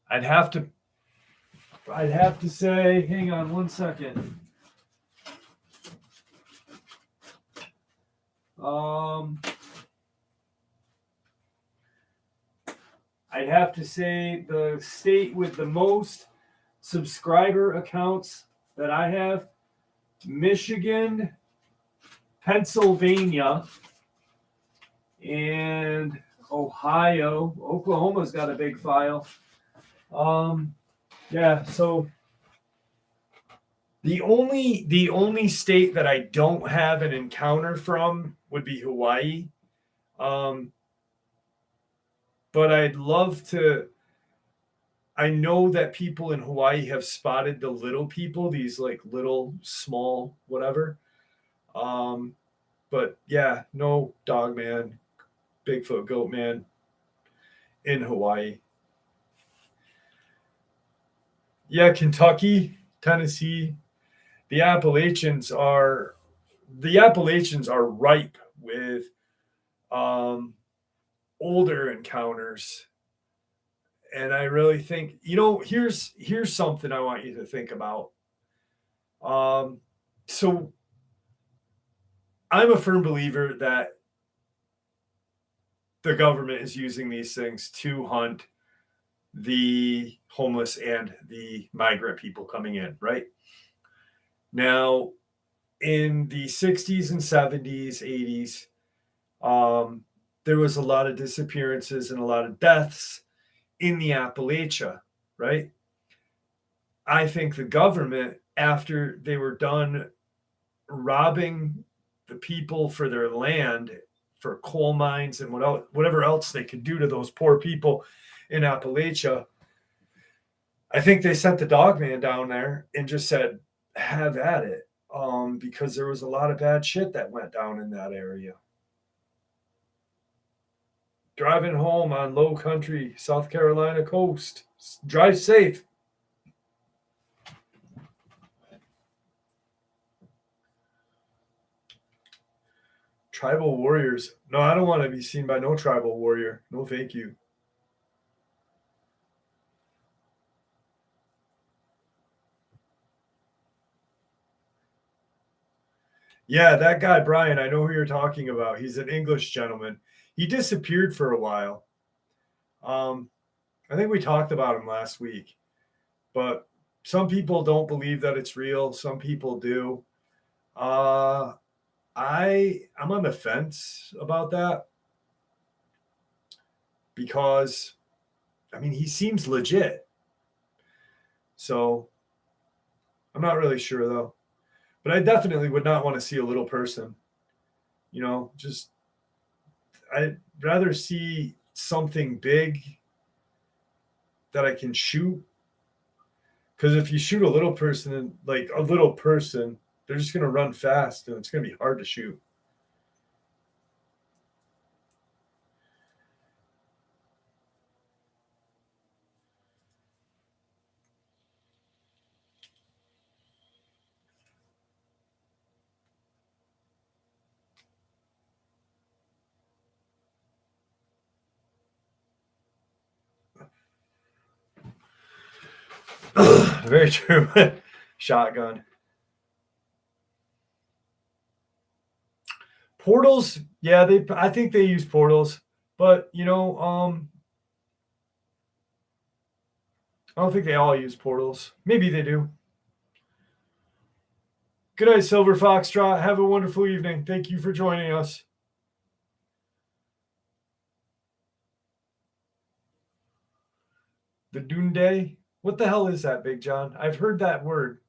I'd have to say, hang on one second. I'd have to say the state with the most subscriber accounts that I have: Michigan, Pennsylvania, and Ohio. Oklahoma's got a big file. Yeah, so the only state that I don't have an encounter from would be Hawaii. but I'd love to. I know that people in Hawaii have spotted the little people, these like little small whatever. Um, but yeah, no Dogman, Bigfoot, Goatman in Hawaii. Yeah, Kentucky, Tennessee, the Appalachians are ripe with um, older encounters, and I really think here's something I want you to think about. So I'm a firm believer that the government is using these things to hunt the homeless and the migrant people coming in, right? Now, in the 60s and 70s, 80s, there was a lot of disappearances and a lot of deaths in the Appalachia, right? I think the government, after they were done robbing the people for their land, for coal mines and whatever else they could do to those poor people in Appalachia, I think they sent the Dogman down there and just said, have at it. Because there was a lot of bad shit that went down in that area. Driving home on low country South Carolina coast. Drive safe. Tribal warriors. No, I don't want to be seen by no tribal warrior. No, thank you. Yeah, that guy, Brian, I know who you're talking about. He's an English gentleman. He disappeared for a while. Um, I think we talked about him last week, but some people don't believe that it's real. Some people do. Uh, I'm on the fence about that because I mean he seems legit. So I'm not really sure though. But I definitely would not want to see a little person. Just I'd rather see something big that I can shoot. Because if you shoot a little person, they're just gonna run fast and it's gonna be hard to shoot. Very true. Shotgun. Portals, yeah, I think they use portals, but I don't think they all use portals. Maybe they do. Good night, Silver Foxtrot. Have a wonderful evening. Thank you for joining us. The Dune Day? What the hell is that, Big John? I've heard that word.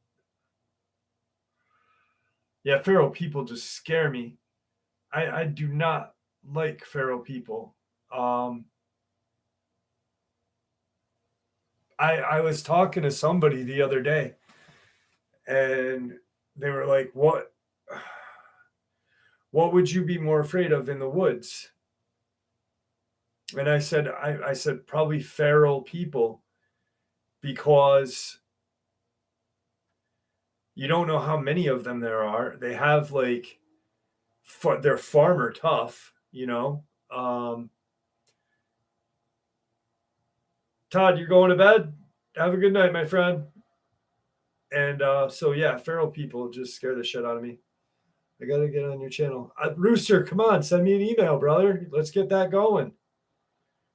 Yeah, feral people just scare me. I do not like feral people. Um, I was talking to somebody the other day, and they were like, What would you be more afraid of in the woods?" And I said probably feral people because you don't know how many of them there are. They have they're farmer tough. Todd, you're going to bed. Have a good night, my friend. And so yeah, feral people just scare the shit out of me. I gotta get on your channel. Rooster, come on, send me an email, brother. Let's get that going.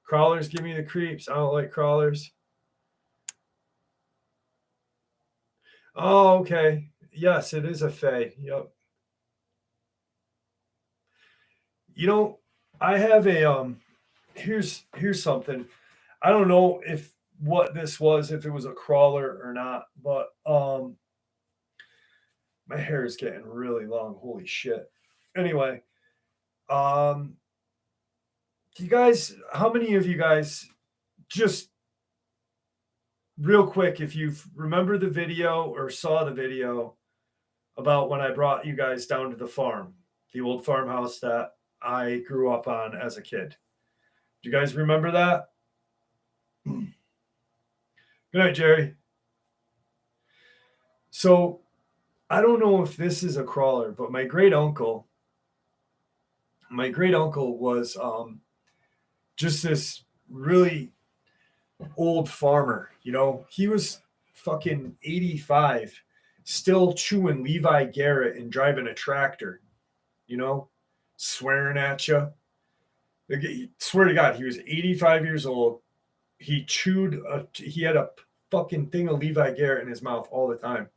Crawlers give me the creeps. I don't like crawlers. Oh, okay. Yes, it is a fae. Yep. I have here's something. I don't know if what this was, if it was a crawler or not, but my hair is getting really long. Holy shit. Anyway, um you guys, how many of you guys, just real quick, if you remember the video or saw the video about when I brought you guys down to the farm, the old farmhouse that I grew up on as a kid? Do you guys remember that? Good night, Jerry. So I don't know if this is a crawler, but my great uncle was just this really old farmer. He was fucking 85, still chewing Levi Garrett and driving a tractor, you know, swearing at you. Swear to God, he was 85 years old. He had a fucking thing of Levi Garrett in his mouth all the time.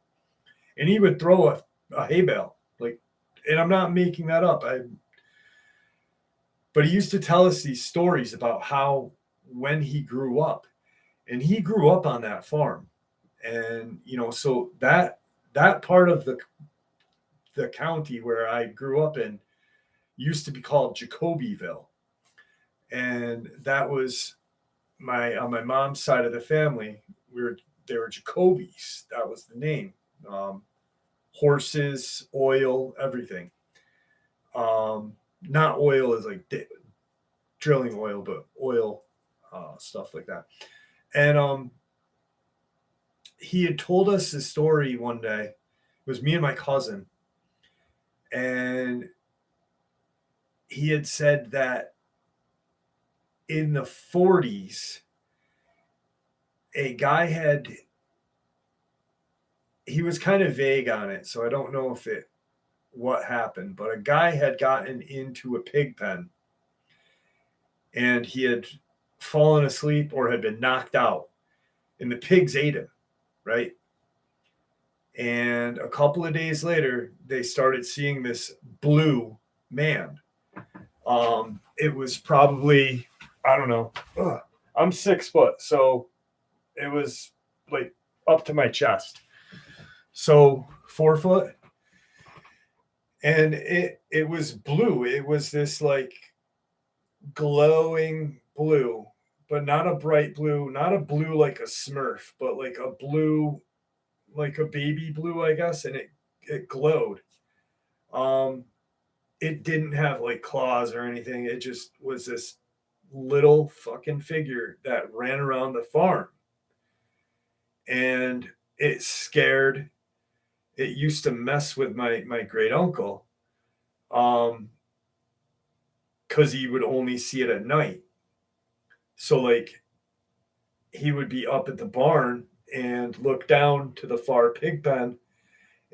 And he would throw a hay bale. And I'm not making that up. But he used to tell us these stories about how when he grew up, and he grew up on that farm. And, so that part of the county where I grew up in used to be called Jacobyville. And that was on my mom's side of the family, they were Jacobys. That was the name. Horses, oil, everything. Not oil as like drilling oil, but oil, stuff like that. And he had told us this story one day. It was me and my cousin, and he had said that in the 40s, he was kind of vague on it, so I don't know what happened, but a guy had gotten into a pig pen, and he had fallen asleep or had been knocked out, and the pigs ate him, right? And a couple of days later, they started seeing this blue man. It was probably, I don't know. I'm 6 foot, so it was like up to my chest. So 4 foot. And it was blue. It was this like glowing blue, but not a bright blue, not a blue like a Smurf, but like a blue, like a baby blue, I guess. And it glowed. It didn't have like claws or anything. It just was this little fucking figure that ran around the farm. And it used to mess with my great uncle, because he would only see it at night. So like he would be up at the barn and look down to the far pig pen,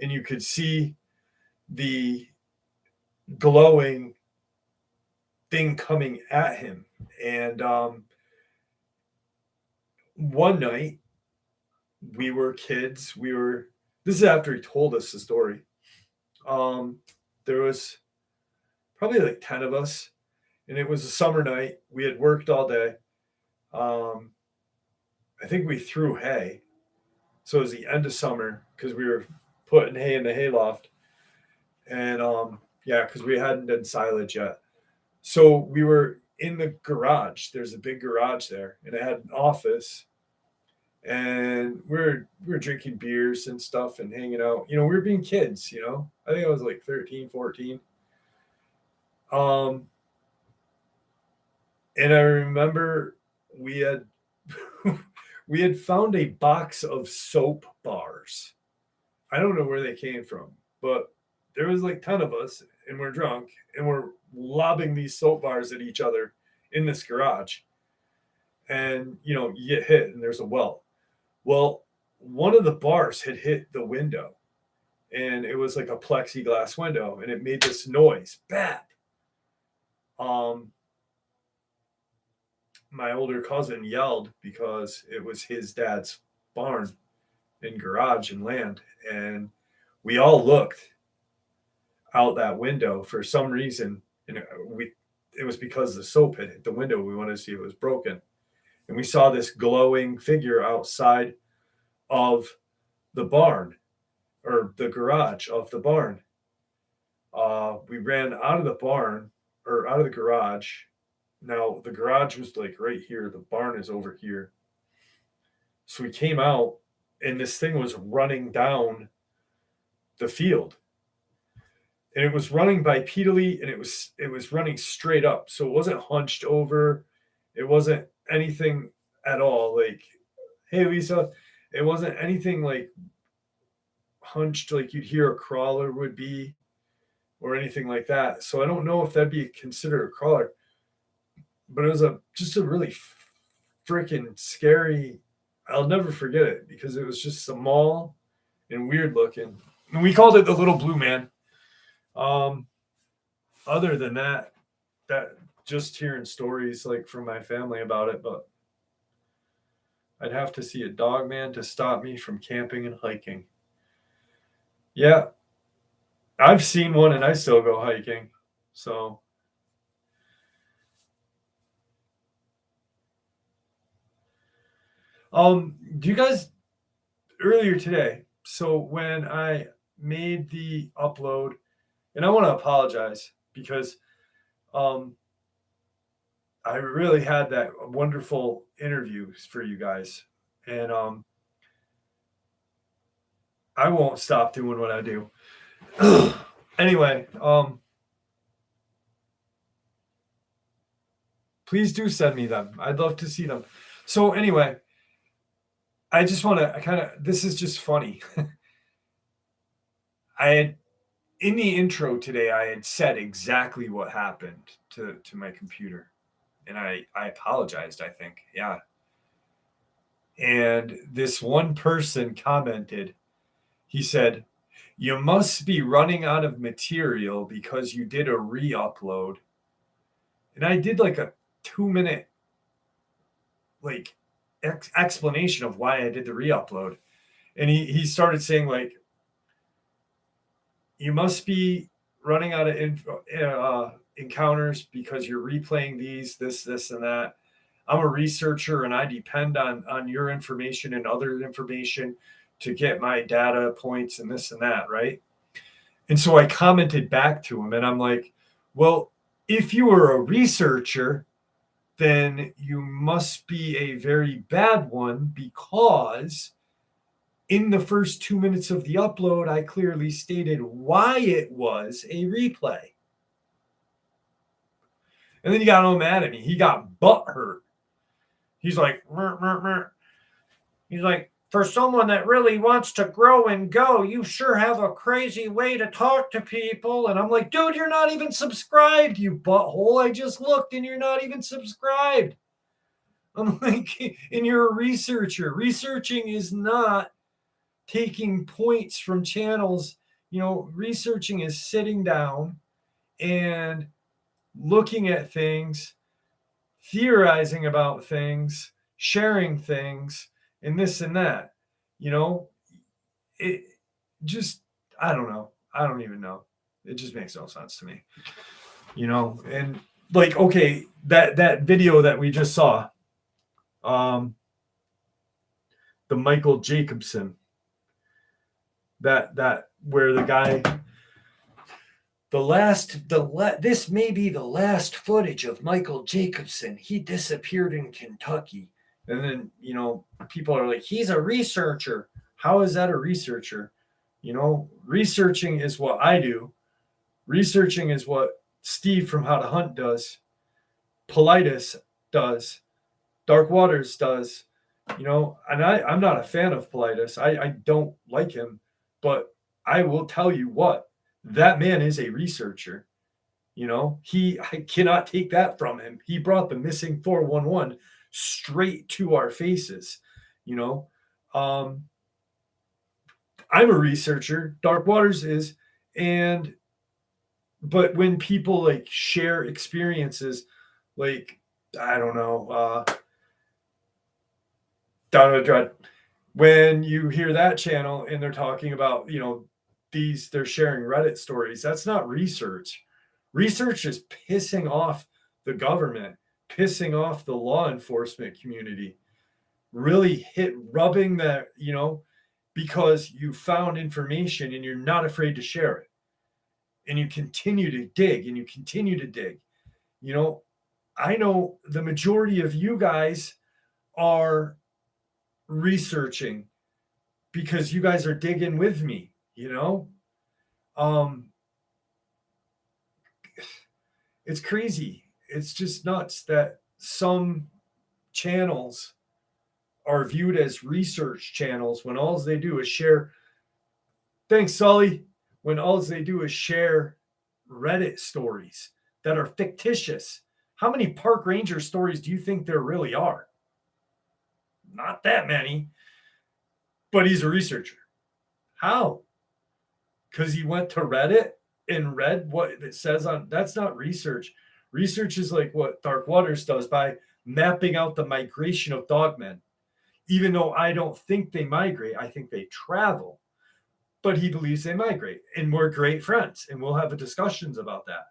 and you could see the glowing thing coming at him. And one night, we were kids. This is after he told us the story. There was probably like 10 of us, and it was a summer night. We had worked all day. I think we threw hay. So it was the end of summer because we were putting hay in the hayloft. And yeah, because we hadn't done silage yet. So we were in the garage. There's a big garage there, and it had an office. And we were drinking beers and stuff and hanging out. We were being kids, I think I was like 13, 14. And I remember we had we had found a box of soap bars. I don't know where they came from, but there was like 10 of us, and we're drunk, and we're lobbing these soap bars at each other in this garage. And you get hit, and there's a welt. Well, one of the bars had hit the window, and it was like a plexiglass window, and it made this noise. Bap. My older cousin yelled because it was his dad's barn and garage and land, and we all looked out that window for some reason, and it was because the soap had hit the window. We wanted to see if it was broken, and we saw this glowing figure outside of the barn, or the garage of the barn. We ran out of the barn, or out of the garage. Now the garage was like right here, the barn is over here. So we came out and this thing was running down the field. And it was running bipedally and it was running straight up. So it wasn't hunched over. It wasn't anything at all. Like, hey Lisa, it wasn't anything like hunched like you'd hear a crawler would be or anything like that. So I don't know if that'd be considered a crawler, but it was just a really freaking scary. I'll never forget it because it was just small and weird looking. And we called it the little blue man. Other than that, just hearing stories like from my family about it, but I'd have to see a Dogman to stop me from camping and hiking. Yeah, I've seen one and I still go hiking. So, do you guys earlier today? So when I made the upload, and I want to apologize because I really had that wonderful interview for you guys, and I won't stop doing what I do. Anyway, please do send me them. I'd love to see them. So anyway, I just want to kind of, this is just funny. I had, in the intro today, I had said exactly what happened to my computer. And I apologized, I think. Yeah. And this one person commented, he said, "You must be running out of material because you did a re-upload." And I did like a 2-minute like explanation of why I did the re-upload. And he started saying like, "You must be running out of encounters because you're replaying these, this, and that. I'm a researcher and I depend on your information and other information to get my data points and this and that, right?" And so I commented back to him and I'm like, well, if you were a researcher, then you must be a very bad one because in the first 2 minutes of the upload, I clearly stated why it was a replay. And then he got all mad at me. He got butt hurt. He's like, "Mer, mer, mer." He's like, "For someone that really wants to grow and go, you sure have a crazy way to talk to people." And I'm like, dude, you're not even subscribed, you butthole. I just looked and you're not even subscribed. I'm like, and you're a researcher. Researching is not taking points from channels. Researching is sitting down and looking at things, theorizing about things, sharing things, and this and that. It just, I don't know. I don't even know. It just makes no sense to me. And like, okay, that video that we just saw, the Michael Jacobson, that where the guy, this may be the last footage of Michael Jacobson. He disappeared in Kentucky. And then, people are like, he's a researcher. How is that a researcher? Researching is what I do. Researching is what Steve from How to Hunt does. Politis does. Dark Waters does. And I'm not a fan of Politis. I don't like him. But I will tell you what, that man is a researcher. I cannot take that from him. He brought the missing 411 straight to our faces. I'm a researcher. Dark Waters is. But when people like share experiences, like, I don't know, when you hear that channel and they're talking about, they're sharing Reddit stories, that's not research. Research is pissing off the government, pissing off the law enforcement community, really rubbing that, because you found information and you're not afraid to share it. And you continue to dig and you continue to dig. I know the majority of you guys are researching because you guys are digging with me, you know? Um, it's crazy. It's just nuts that some channels are viewed as research channels when all they do is share. Thanks, Sully. When all they do is share Reddit stories that are fictitious. How many park ranger stories do you think there really are? Not that many, but he's a researcher. How? Because he went to Reddit and read what it says on. That's not research. Research is like what Dark Waters does by mapping out the migration of dogmen. Even though I don't think they migrate, I think they travel. But he believes they migrate, and we're great friends, and we'll have discussions about that.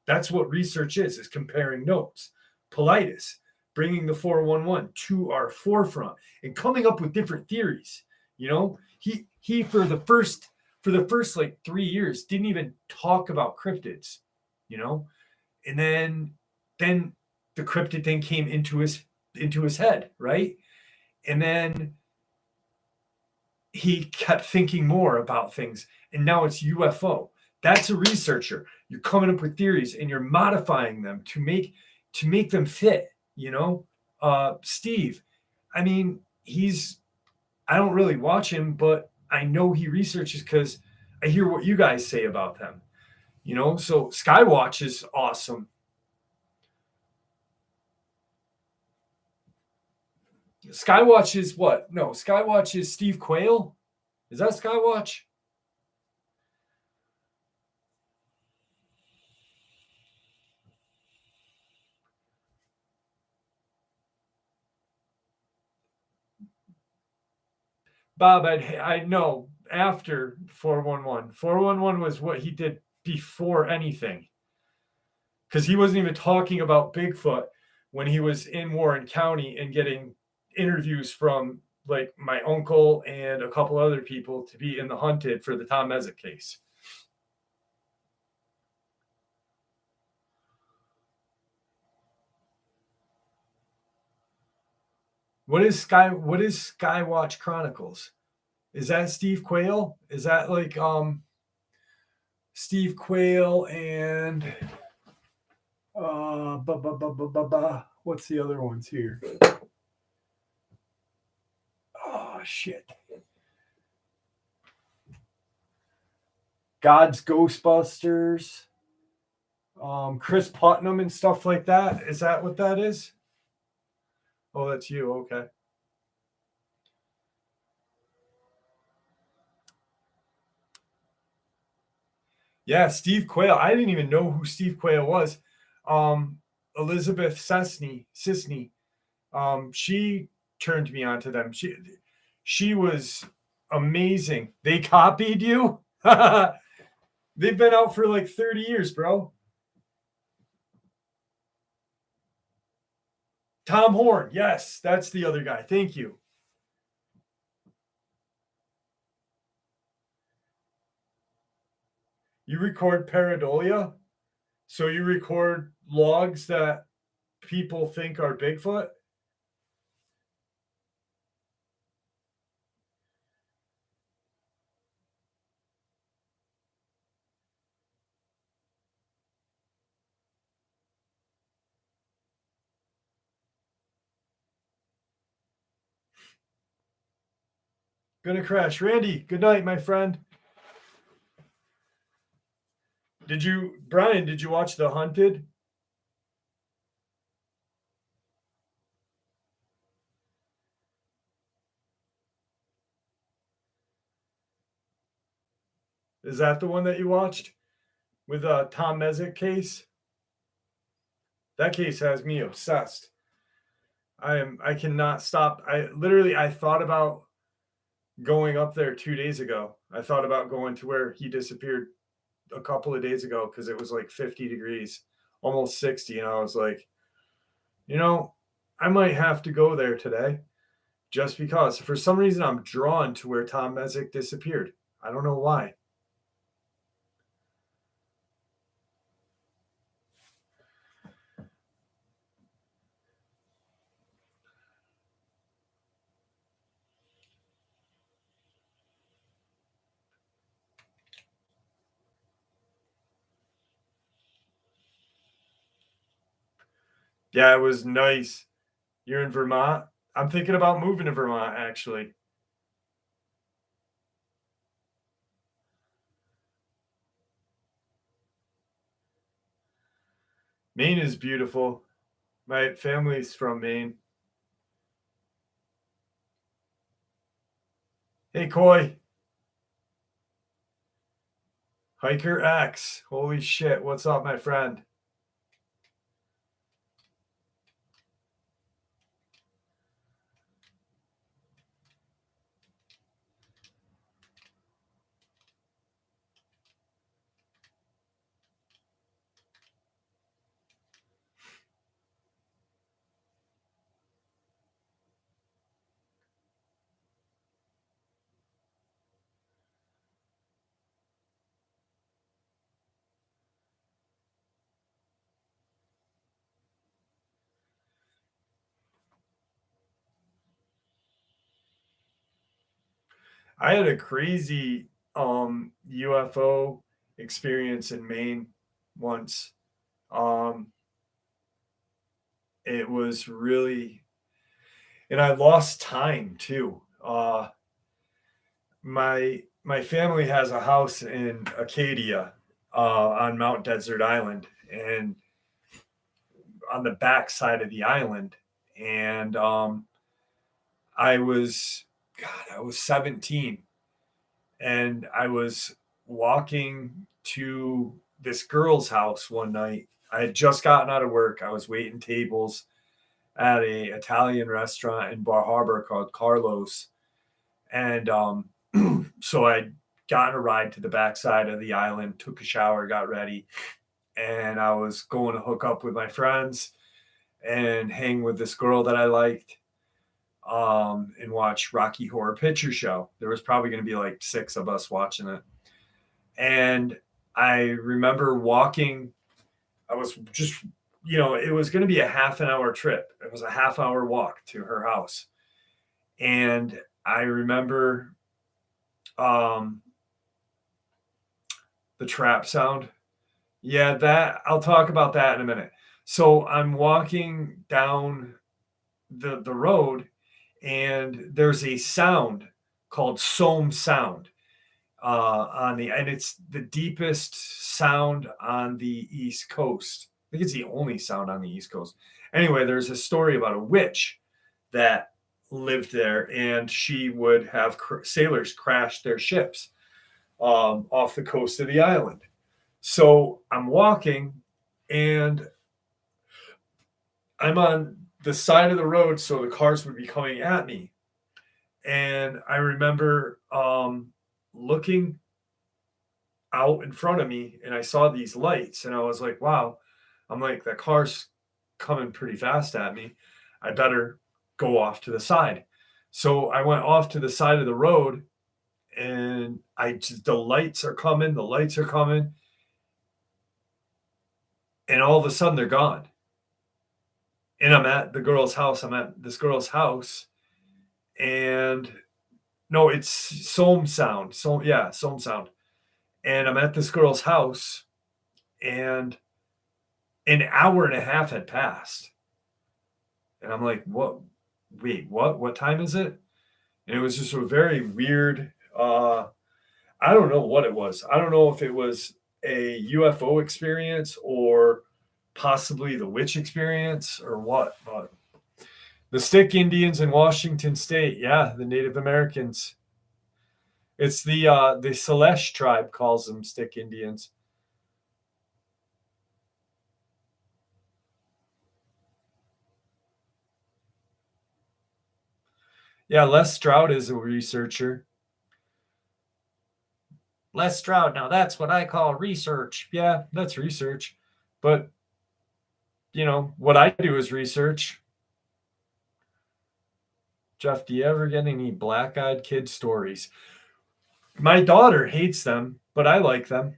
That's what research is comparing notes. Politis, bringing the 411 to our forefront and coming up with different theories. You know, he for the first like 3 years didn't even talk about cryptids, you know, and then the cryptid thing came into his head, right? And then he kept thinking more about things, and now it's UFO. That's a researcher. You're coming up with theories and you're modifying them to make them fit, you know. Steve, I mean, I don't really watch him, but I know he researches because I hear what you guys say about them, you know. So Skywatch is awesome. Skywatch is what? No, Skywatch is Steve Quayle. Is that Skywatch? Bob, I know after 411. 411 was what he did before anything. Because he wasn't even talking about Bigfoot when he was in Warren County and getting interviews from like my uncle and a couple other people to be in the hunted for the Tom Mezek case. What is Skywatch Chronicles? Is that Steve Quayle? Is that like Steve Quayle and what's the other ones here? Oh shit. God's Ghostbusters, Chris Putnam and stuff like that. Is that what that is? Oh, that's you. Okay. Yeah, Steve Quayle. I didn't even know who Steve Quayle was. Elizabeth Sisney. She turned me on to them. She was amazing. They copied you. They've been out for like 30 years, bro. Tom Horn. Yes, that's the other guy. Thank you. You record pareidolia? So you record logs that people think are Bigfoot? Gonna crash. Randy, good night, my friend. Brian, did you watch The Hunted? Is that the one that you watched with Tom Mezek case? That case has me obsessed. I cannot stop. I thought about going up there 2 days ago. I thought about going to where he disappeared a couple of days ago because it was like 50 degrees, almost 60. And I was like, you know, I might have to go there today just because for some reason I'm drawn to where Tom Mezek disappeared. I don't know why. Yeah, it was nice. You're in Vermont? I'm thinking about moving to Vermont, actually. Maine is beautiful. My family's from Maine. Hey, Coy. Hiker X. Holy shit. What's up, my friend? I had a crazy UFO experience in Maine once. Um, it was really, and I lost time too. My family has a house in Acadia on Mount Desert Island, and on the back side of the island. And I was, God, I was 17, and I was walking to this girl's house one night. I had just gotten out of work. I was waiting tables at a Italian restaurant in Bar Harbor called Carlos, and so I got a ride to the backside of the island, took a shower, got ready, and I was going to hook up with my friends and hang with this girl that I liked, and watch Rocky Horror Picture Show. There was probably going to be like 6 of us watching it. And I remember walking, I was just, it was going to be a half an hour trip. It was a half hour walk to her house. And I remember um, the trap sound. Yeah, that I'll talk about that in a minute. So I'm walking down the road, and there's a sound called Somme Sound and it's the deepest sound on the East Coast. I think it's the only sound on the East Coast. Anyway, there's a story about a witch that lived there, and she would have sailors crash their ships off the coast of the island. So I'm walking, and I'm on the side of the road, so the cars would be coming at me. And I remember looking out in front of me, and I saw these lights, and I was like, wow. I'm like, that car's coming pretty fast at me. I better go off to the side. So I went off to the side of the road, and the lights are coming, and all of a sudden they're gone. And I'm at the girl's house. I'm at this girl's house, and no, it's Somme Sound. So yeah, Somme Sound. And I'm at this girl's house, and an hour and a half had passed. And I'm like, what? Wait, what? What time is it? And it was just a very weird, I don't know what it was. I don't know if it was a UFO experience or possibly the witch experience or what, but the Stick Indians in Washington State, yeah, the Native Americans. It's the Salish tribe calls them Stick Indians. Yeah, Les Stroud is a researcher. Les Stroud, now that's what I call research. Yeah, that's research. But, what I do is research. Jeff, do you ever get any black eyed kid stories? My daughter hates them, but I like them.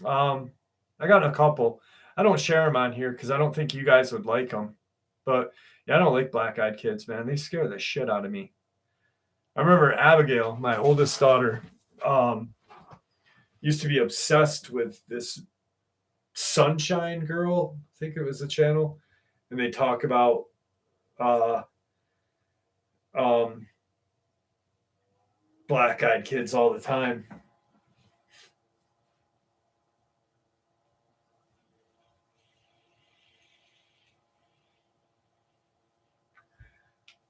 Um, I got a couple. I don't share them on here because I don't think you guys would like them. But yeah, I don't like black eyed kids, man. They scare the shit out of me. I remember Abigail, my oldest daughter, used to be obsessed with this Sunshine Girl, I think it was the channel, and they talk about uh, um, black-eyed kids all the time.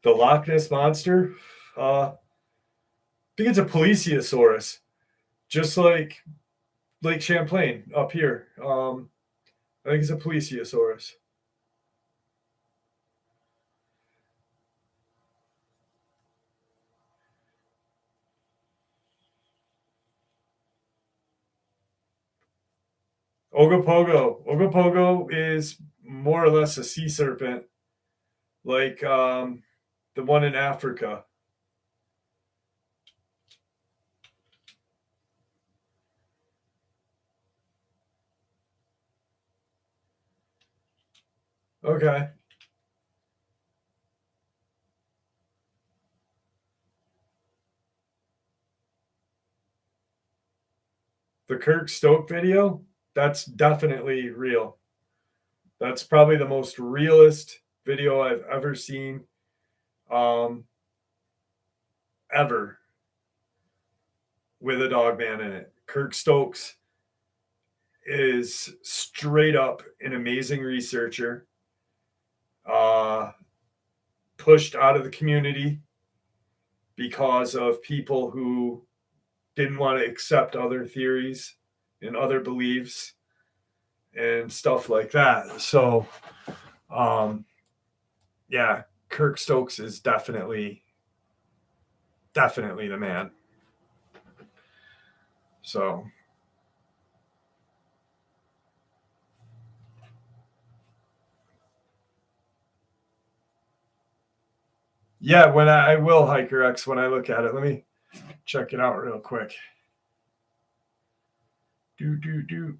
The Loch Ness Monster, I think it's a plesiosaurus, just like Lake Champlain up here. I think it's a plesiosaurus. Ogopogo. Ogopogo is more or less a sea serpent, like the one in Africa. Okay. The Kirk Stoke video, that's definitely real. That's probably the most realist video I've ever seen, um, ever, with a Dogman in it. Kirk Stokes is straight up an amazing researcher, uh, pushed out of the community because of people who didn't want to accept other theories and other beliefs and stuff like that. So, yeah, Kirk Stokes is definitely the man. So, yeah, when I will Hiker X when I look at it. Let me check it out real quick. Do.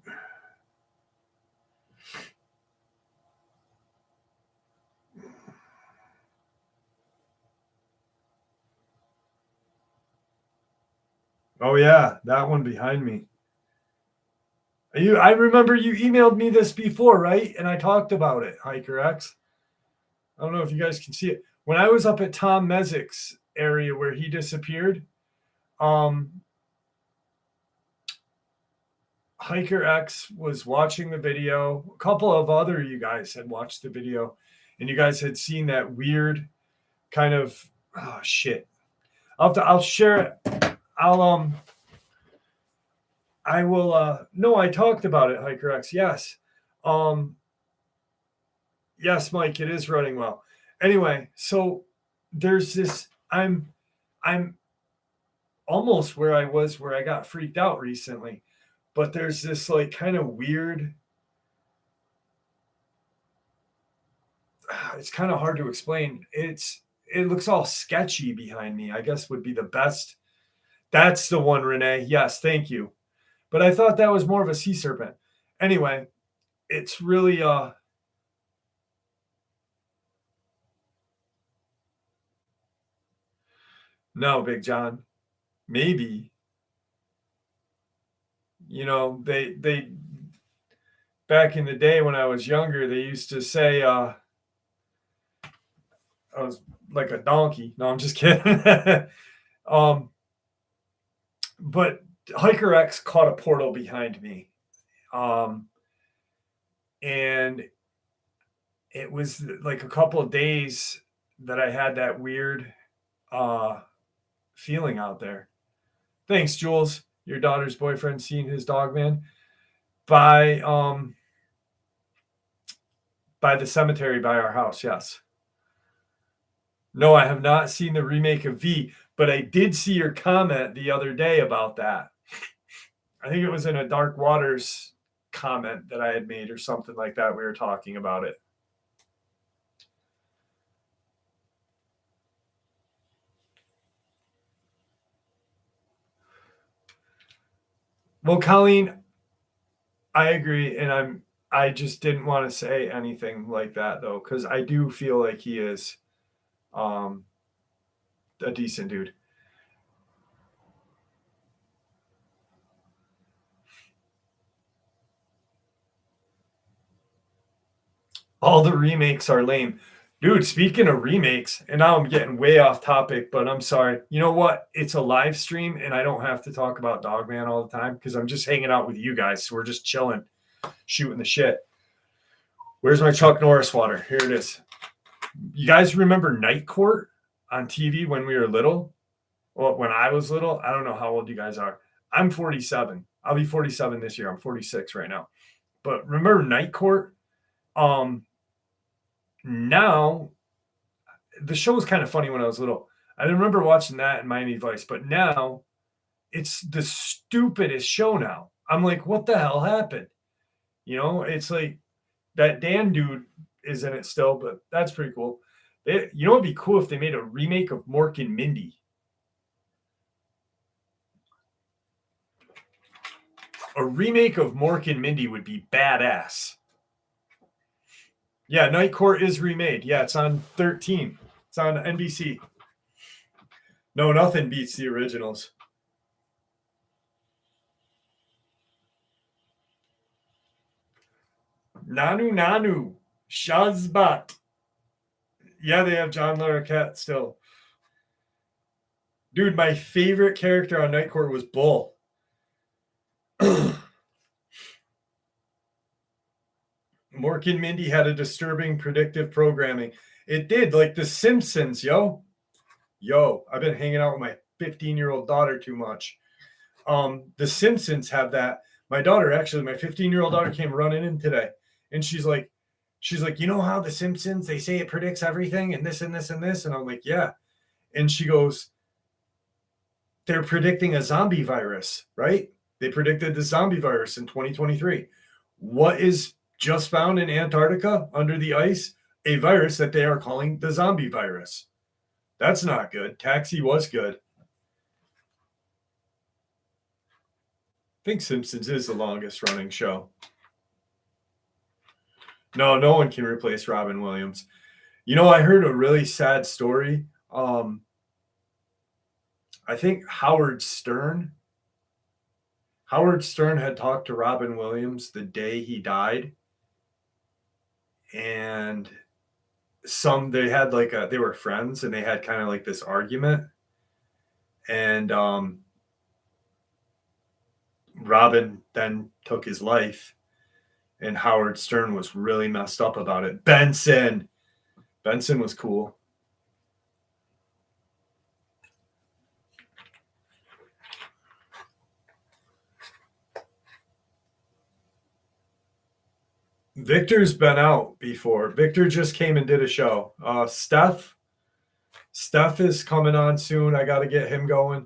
Oh yeah, that one behind me. I remember you emailed me this before, right? And I talked about it, Hiker X. I don't know if you guys can see it. When I was up at Tom Mezik's area where he disappeared, Hiker X was watching the video. A couple of other you guys had watched the video, and you guys had seen that weird kind of shit. I'll share it. I will no, I talked about it, Hiker X. Yes. Yes, Mike, it is running well. Anyway, so there's this I'm almost where I was where I got freaked out recently. But there's this like kind of weird, it's kind of hard to explain. It looks all sketchy behind me, I guess would be the best. That's the one, Renee. Yes, thank you. But I thought that was more of a sea serpent. Anyway, it's really no, Big John. Maybe. They back in the day when I was younger, they used to say I was like a donkey. No, I'm just kidding. But Hiker X caught a portal behind me. And it was like a couple of days that I had that weird feeling out there. Thanks, Jules. Your daughter's boyfriend seen his Dogman by the cemetery by our house. Yes. No, I have not seen the remake of V, but I did see your comment the other day about that. I think it was in a Dark Waters comment that I had made or something like that. We were talking about it. Well, Colleen, I agree, and I just didn't want to say anything like that though, because I do feel like he is a decent dude. All the remakes are lame. Dude, speaking of remakes, and now I'm getting way off topic, but I'm sorry. You know what? It's a live stream, and I don't have to talk about Dogman all the time because I'm just hanging out with you guys. So we're just chilling, shooting the shit. Where's my Chuck Norris water? Here it is. You guys remember Night Court on TV when we were little? Well, when I was little, I don't know how old you guys are. I'm 47. I'll be 47 this year. I'm 46 right now. But remember Night Court? Now the show was kind of funny when I was little. I remember watching that in Miami Vice, but now it's the stupidest show now. I'm like, what the hell happened? You know, it's like that Dan dude is in it still, but that's pretty cool. You know, it'd be cool if they made a remake of Mork and Mindy. A remake of Mork and Mindy would be badass. Yeah, Night Court is remade. Yeah, it's on 13. It's on NBC. No, nothing beats the originals. Nanu, Shazbat. Yeah, they have John Larroquette still. Dude, my favorite character on Night Court was Bull. Mork and Mindy had a disturbing predictive programming. It did, like The Simpsons, yo. I've been hanging out with my 15-year-old daughter too much. The Simpsons have that. My daughter, actually, my 15-year-old daughter came running in today, and she's like, you know how The Simpsons, they say it predicts everything and this and this and this? And I'm like, yeah. And she goes, they're predicting a zombie virus, right? They predicted the zombie virus in 2023. What is just found in Antarctica under the ice? A virus that they are calling the zombie virus. That's not good. Taxi was good. I think Simpsons is the longest running show. No one can replace Robin Williams. You know, I heard a really sad story. I think Howard Stern had talked to Robin Williams the day he died. And they had they were friends and they had kind of like this argument. And Robin then took his life. And Howard Stern was really messed up about it. Benson was cool. Victor's been out before. Victor just came and did a show. Steph is coming on soon. I got to get him going.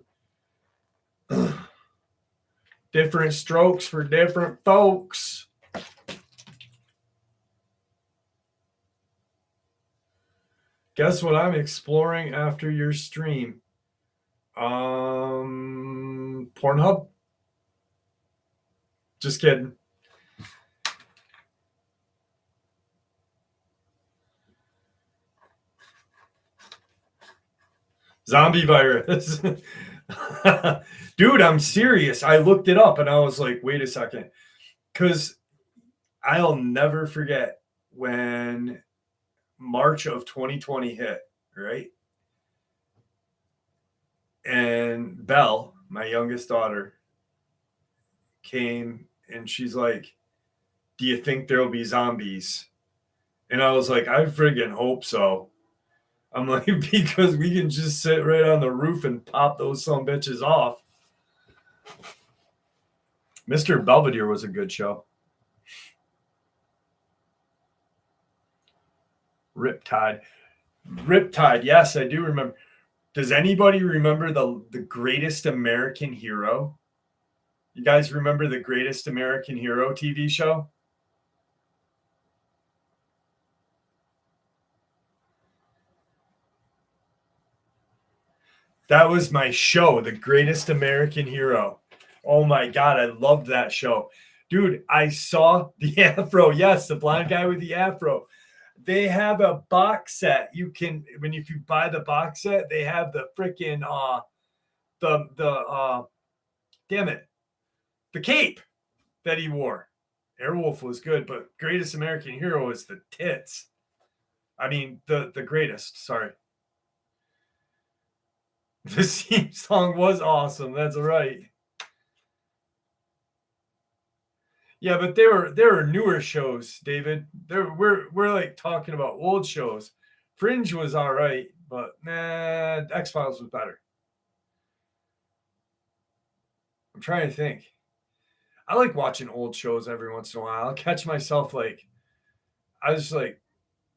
Different strokes for different folks. Guess what I'm exploring after your stream? Pornhub? Just kidding. Zombie virus. Dude, I'm serious. I looked it up and I was like, wait a second. Because I'll never forget when March of 2020 hit, right? And Belle, my youngest daughter, came and she's like, do you think there'll be zombies? And I was like, I friggin' hope so. I'm like, because we can just sit right on the roof and pop those some bitches off. Mr. Belvedere was a good show. Riptide, yes, I do remember. Does anybody remember the Greatest American Hero? You guys remember the Greatest American Hero TV show? That was my show, The Greatest American Hero. Oh my God, I loved that show. Dude, I saw the afro. Yes, the blonde guy with the afro. They have a box set. You can, if you buy the box set, they have the freaking damn it, the cape that he wore. Airwolf was good, but Greatest American Hero is the tits. I mean, the greatest. Sorry. The theme song was awesome. That's right. Yeah, but there were newer shows, David. We're like talking about old shows. Fringe was all right, but nah, X Files was better. I'm trying to think. I like watching old shows every once in a while. I'll catch myself like I just like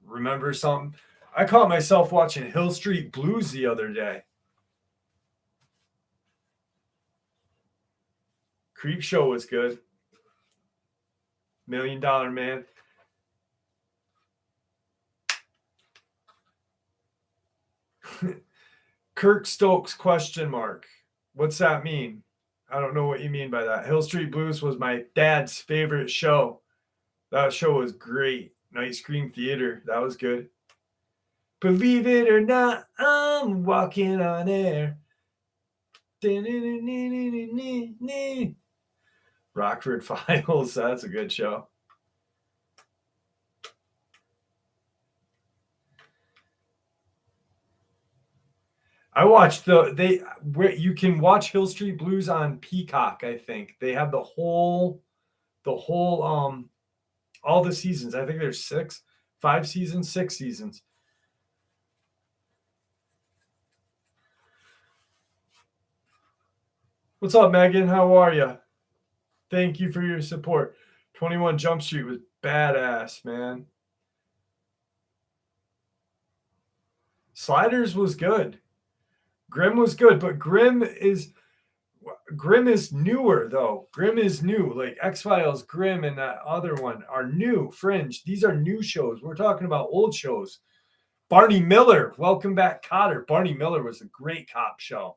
remember something. I caught myself watching Hill Street Blues the other day. Creep Show was good. $1 Million Man. Kirk Stokes question mark. What's that mean? I don't know what you mean by that. Hill Street Blues was my dad's favorite show. That show was great. Night Scream Theater. That was good. Believe it or not, I'm walking on air. Rockford Files. That's a good show. I watched you can watch Hill Street Blues on Peacock, I think. They have the whole all the seasons. I think there's 5 seasons, 6 seasons. What's up, Megan? How are you? Thank you for your support. 21 Jump Street was badass, man. Sliders was good. Grimm was good, but Grimm is newer though. Grimm is new. Like X-Files, Grimm, and that other one are new. Fringe. These are new shows. We're talking about old shows. Barney Miller, welcome back, Cotter. Barney Miller was a great cop show.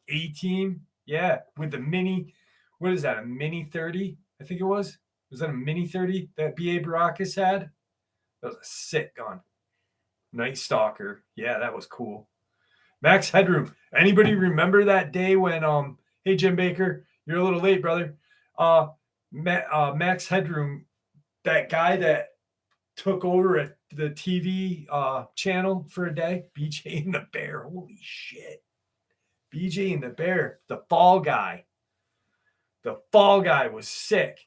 A-Team, yeah, with the mini. What is that? A mini 30? I think it was. Was that a mini 30 that B.A. Baracus had? That was a sick gun. Night Stalker. Yeah, that was cool. Max Headroom. Anybody remember that day when hey Jim Baker, you're a little late, brother. Max Headroom, that guy that took over at the TV channel for a day, BJ and the Bear. Holy shit. BJ and the Bear, the fall guy. The fall guy was sick.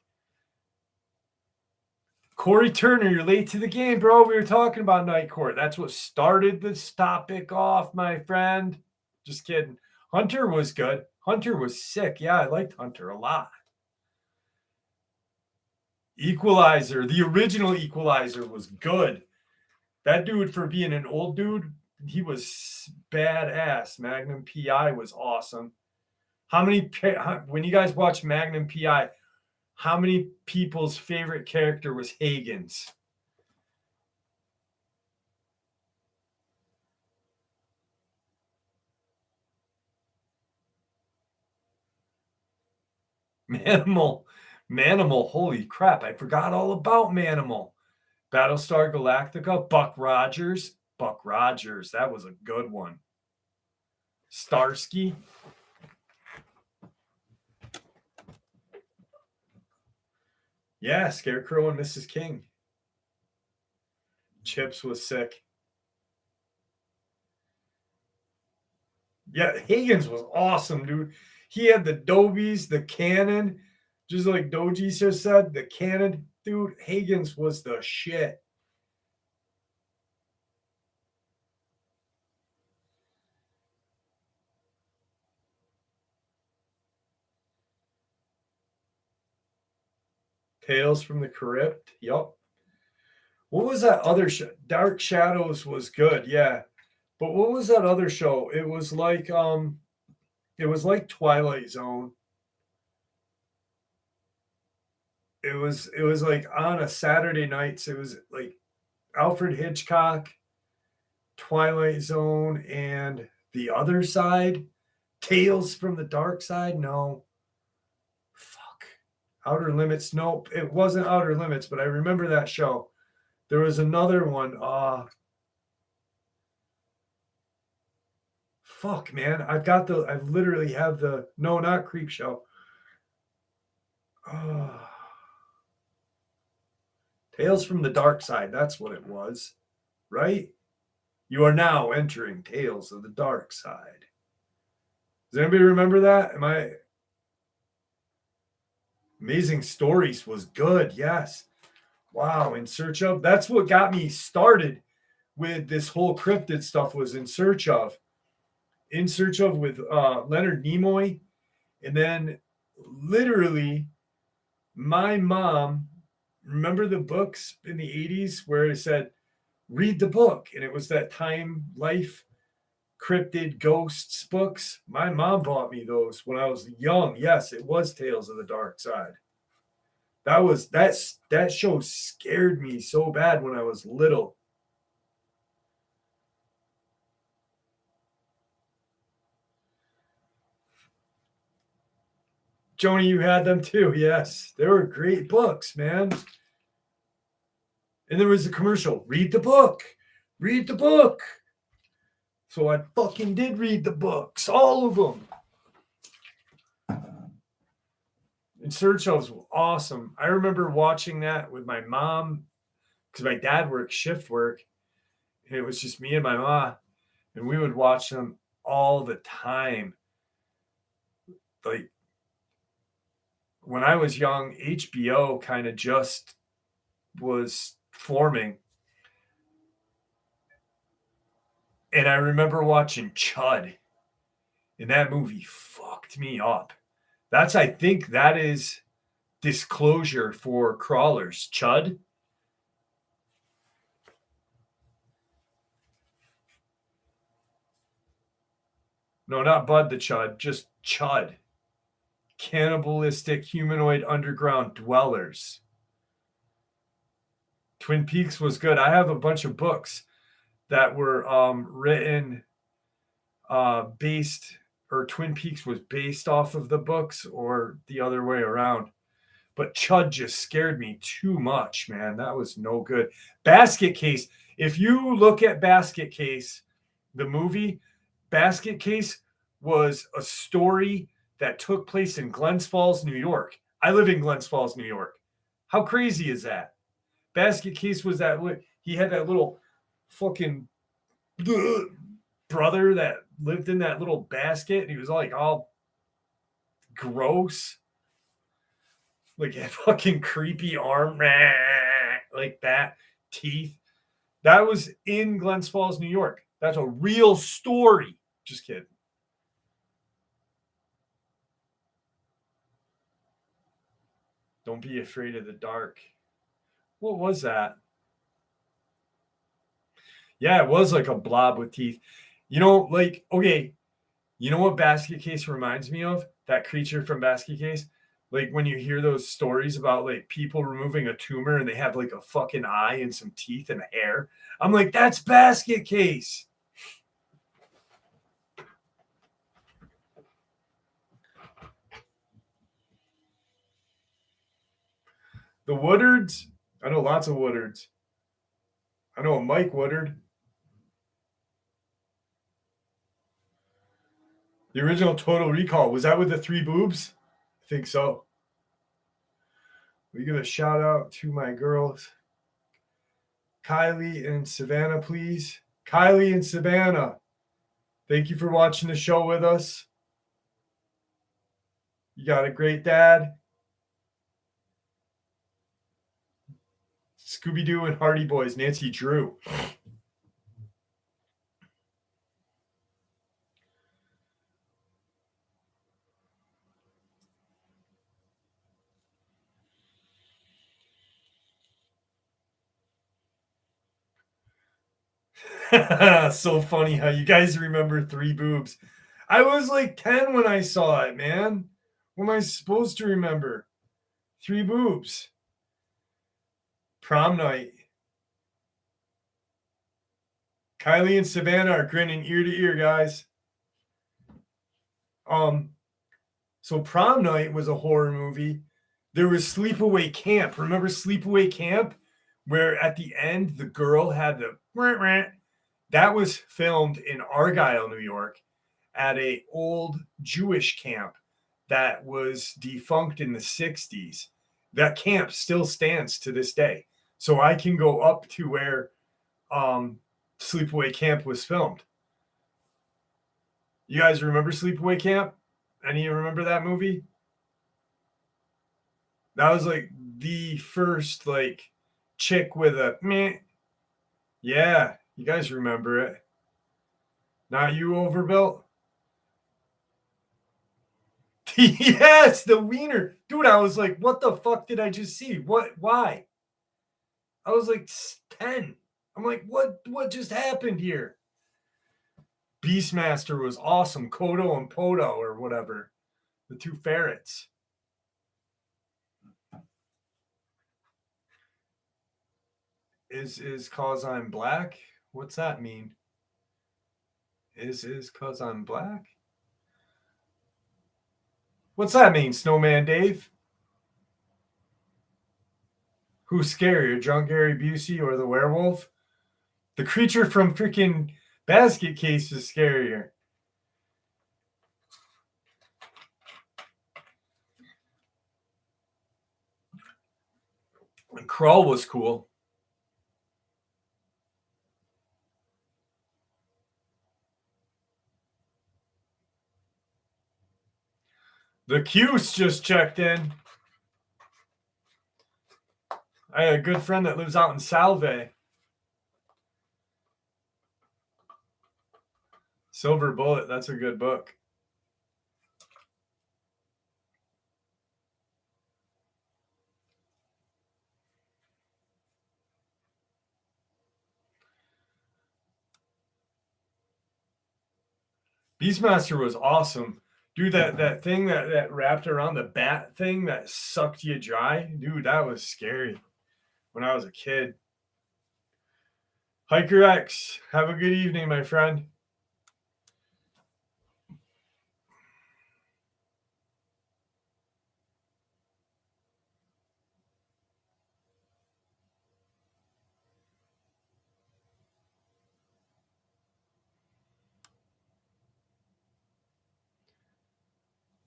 Corey Turner, you're late to the game, bro. We were talking about Night Court. That's what started this topic off, my friend. Just kidding. Hunter was good. Hunter was sick. Yeah, I liked Hunter a lot. Equalizer, the original Equalizer was good. That dude, for being an old dude, he was badass. Magnum PI was awesome. When you guys watch Magnum PI, how many people's favorite character was Hagen's? Manimal, holy crap, I forgot all about Manimal. Battlestar Galactica, Buck Rogers, that was a good one. Starsky. Yeah, Scarecrow and Mrs. King. Chips was sick. Yeah, Higgins was awesome, dude. He had the Dobies, the cannon, just like Doji just said, the cannon. Dude, Higgins was the shit. Tales from the Crypt. Yup. What was that other show? Dark Shadows was good, yeah. But what was that other show? It was like Twilight Zone. It was like on a Saturday nights. It was like Alfred Hitchcock, Twilight Zone, and The Other Side. Tales from the Dark Side? No. Fuck. Outer Limits? Nope. It wasn't Outer Limits, but I remember that show. There was another one. Fuck, man. I literally have no, not Creep Show. Tales from the Dark Side. That's what it was, right? You are now entering Tales of the Dark Side. Does anybody remember that? Am I Amazing Stories was good. Yes. Wow. In Search of. That's what got me started with this whole cryptid stuff was In Search of. In Search of with Leonard Nimoy. And then literally my mom, remember the books in the 80s where it said, read the book. And it was that Time Life cryptid ghosts books. My mom bought me those when I was young. Yes, it was Tales of the Dark Side. That show scared me so bad when I was little. Joni, you had them too. Yes, they were great books, man. And there was a commercial. Read the book. Read the book. So I fucking did read the books, all of them. In Search of was awesome. I remember watching that with my mom because my dad worked shift work, and it was just me and my mom, and we would watch them all the time. Like when I was young, HBO kind of just was forming. And I remember watching Chud, and that movie fucked me up. I think that is disclosure for crawlers. Chud. No, not Bud the Chud, just Chud. Cannibalistic humanoid underground dwellers. Twin Peaks was good. I have a bunch of books that were written based, or Twin Peaks was based off of the books or the other way around. But Chud just scared me too much, man. That was no good. Basket Case. If you look at Basket Case, the movie, Basket Case was a story that took place in Glens Falls, New York. I live in Glens Falls, New York. How crazy is that? Basket Case was that he had that little fucking brother that lived in that little basket, and he was like all gross, like a fucking creepy arm, like that, teeth. That was in Glens Falls, New York. That's a real story. Just kidding. Don't be afraid of the dark. What was that? Yeah, it was like a blob with teeth. You know, like, okay, you know what Basket Case reminds me of? That creature from Basket Case? Like when you hear those stories about like people removing a tumor and they have like a fucking eye and some teeth and hair. I'm like, that's Basket Case. The Woodards? I know lots of Woodards. I know a Mike Woodard. The original Total Recall. Was that with the three boobs? I think so. We give a shout out to my girls, Kylie and Savannah, please. Kylie and Savannah, thank you for watching the show with us. You got a great dad. Scooby-Doo and Hardy Boys, Nancy Drew. So funny how you guys remember three boobs. I was like 10 when I saw it, man. What am I supposed to remember? Three boobs. Prom night. Kylie and Savannah are grinning ear to ear, guys. So Prom Night was a horror movie. There was Sleepaway Camp. Remember Sleepaway Camp? Where at the end the girl had the that was filmed in Argyle, New York, at a old Jewish camp that was defunct in the 60s. That camp still stands to this day. so I can go up to where Sleepaway Camp was filmed. You guys remember Sleepaway Camp? Any of you remember that movie? That was like the first like chick with a meh. Yeah, you guys remember it. Not you, Overbuilt? Yes, the wiener. Dude, I was like, what the fuck did I just see? What? Why? I was like 10. I'm like, what just happened here? Beastmaster was awesome. Kodo and Podo or whatever. The two ferrets. Is cause I'm black? What's that mean? Is cause I'm black? What's that mean, Snowman Dave? Who's scarier, John Gary Busey or the werewolf? The creature from freaking Basket Case is scarier. And Crawl was cool. The Cuse just checked in. I had a good friend that lives out in Salve. Silver Bullet, that's a good book. Beastmaster was awesome. Dude, that thing that wrapped around the bat thing that sucked you dry, dude, that was scary when I was a kid. Hiker X, have a good evening, my friend.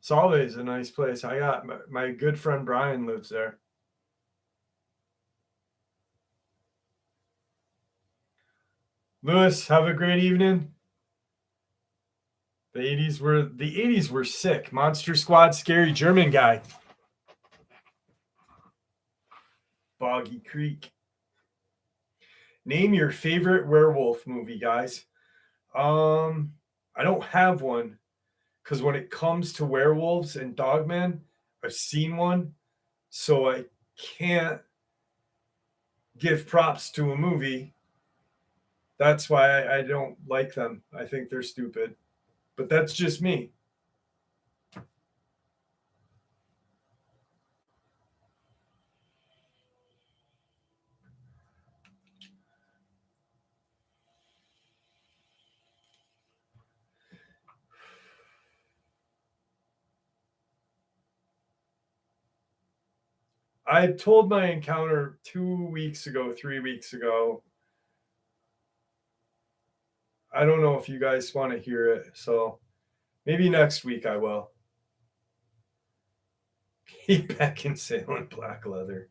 Salve is a nice place. I got my good friend Brian lives there. Lewis, have a great evening. The 80s were sick. Monster Squad, scary German guy. Boggy Creek. Name your favorite werewolf movie, guys. I don't have one because when it comes to werewolves and Dogman, I've seen one, so I can't give props to a movie. That's why I don't like them. I think they're stupid, but that's just me. I told my encounter 2 weeks ago, 3 weeks ago. I don't know if you guys want to hear it, so maybe next week I will. He back in Salem black leather.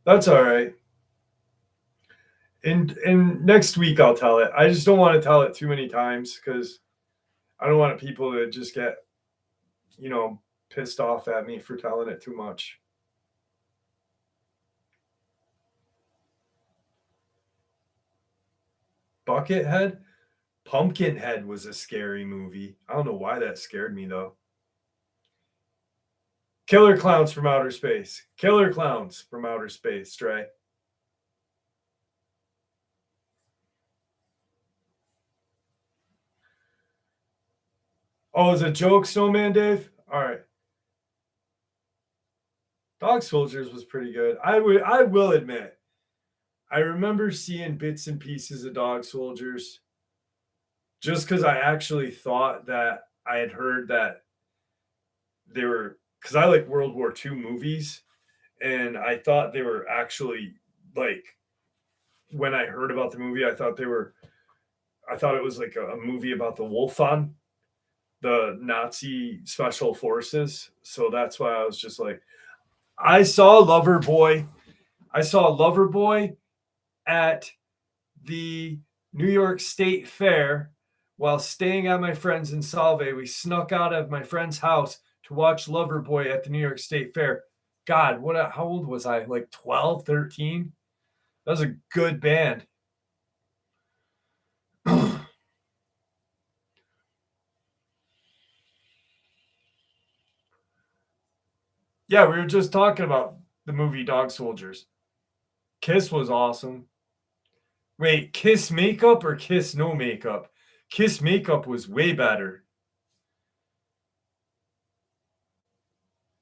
That's all right. And next week I'll tell it. I just don't want to tell it too many times because I don't want people to just get, pissed off at me for telling it too much. Buckethead? Pumpkinhead was a scary movie. I don't know why that scared me though. Killer Clowns from Outer Space. Killer Clowns from Outer Space, Stray. Oh, is it a joke, Snowman Dave? All right. Dog Soldiers was pretty good. I will admit, I remember seeing bits and pieces of Dog Soldiers just because I actually thought that I had heard that they were, because I like World War II movies, and I thought they were actually like, when I heard about the movie, I thought it was like a movie about the Wolfon. the Nazi special forces. So that's why I was just like, I saw Loverboy. I saw Loverboy at the New York State Fair while staying at my friend's in Salve. We snuck out of my friend's house to watch Loverboy at the New York State Fair. God, how old was I? Like 12, 13? That was a good band. Yeah, we were just talking about the movie Dog Soldiers. Kiss was awesome. Wait, Kiss makeup or Kiss no makeup? Kiss makeup was way better.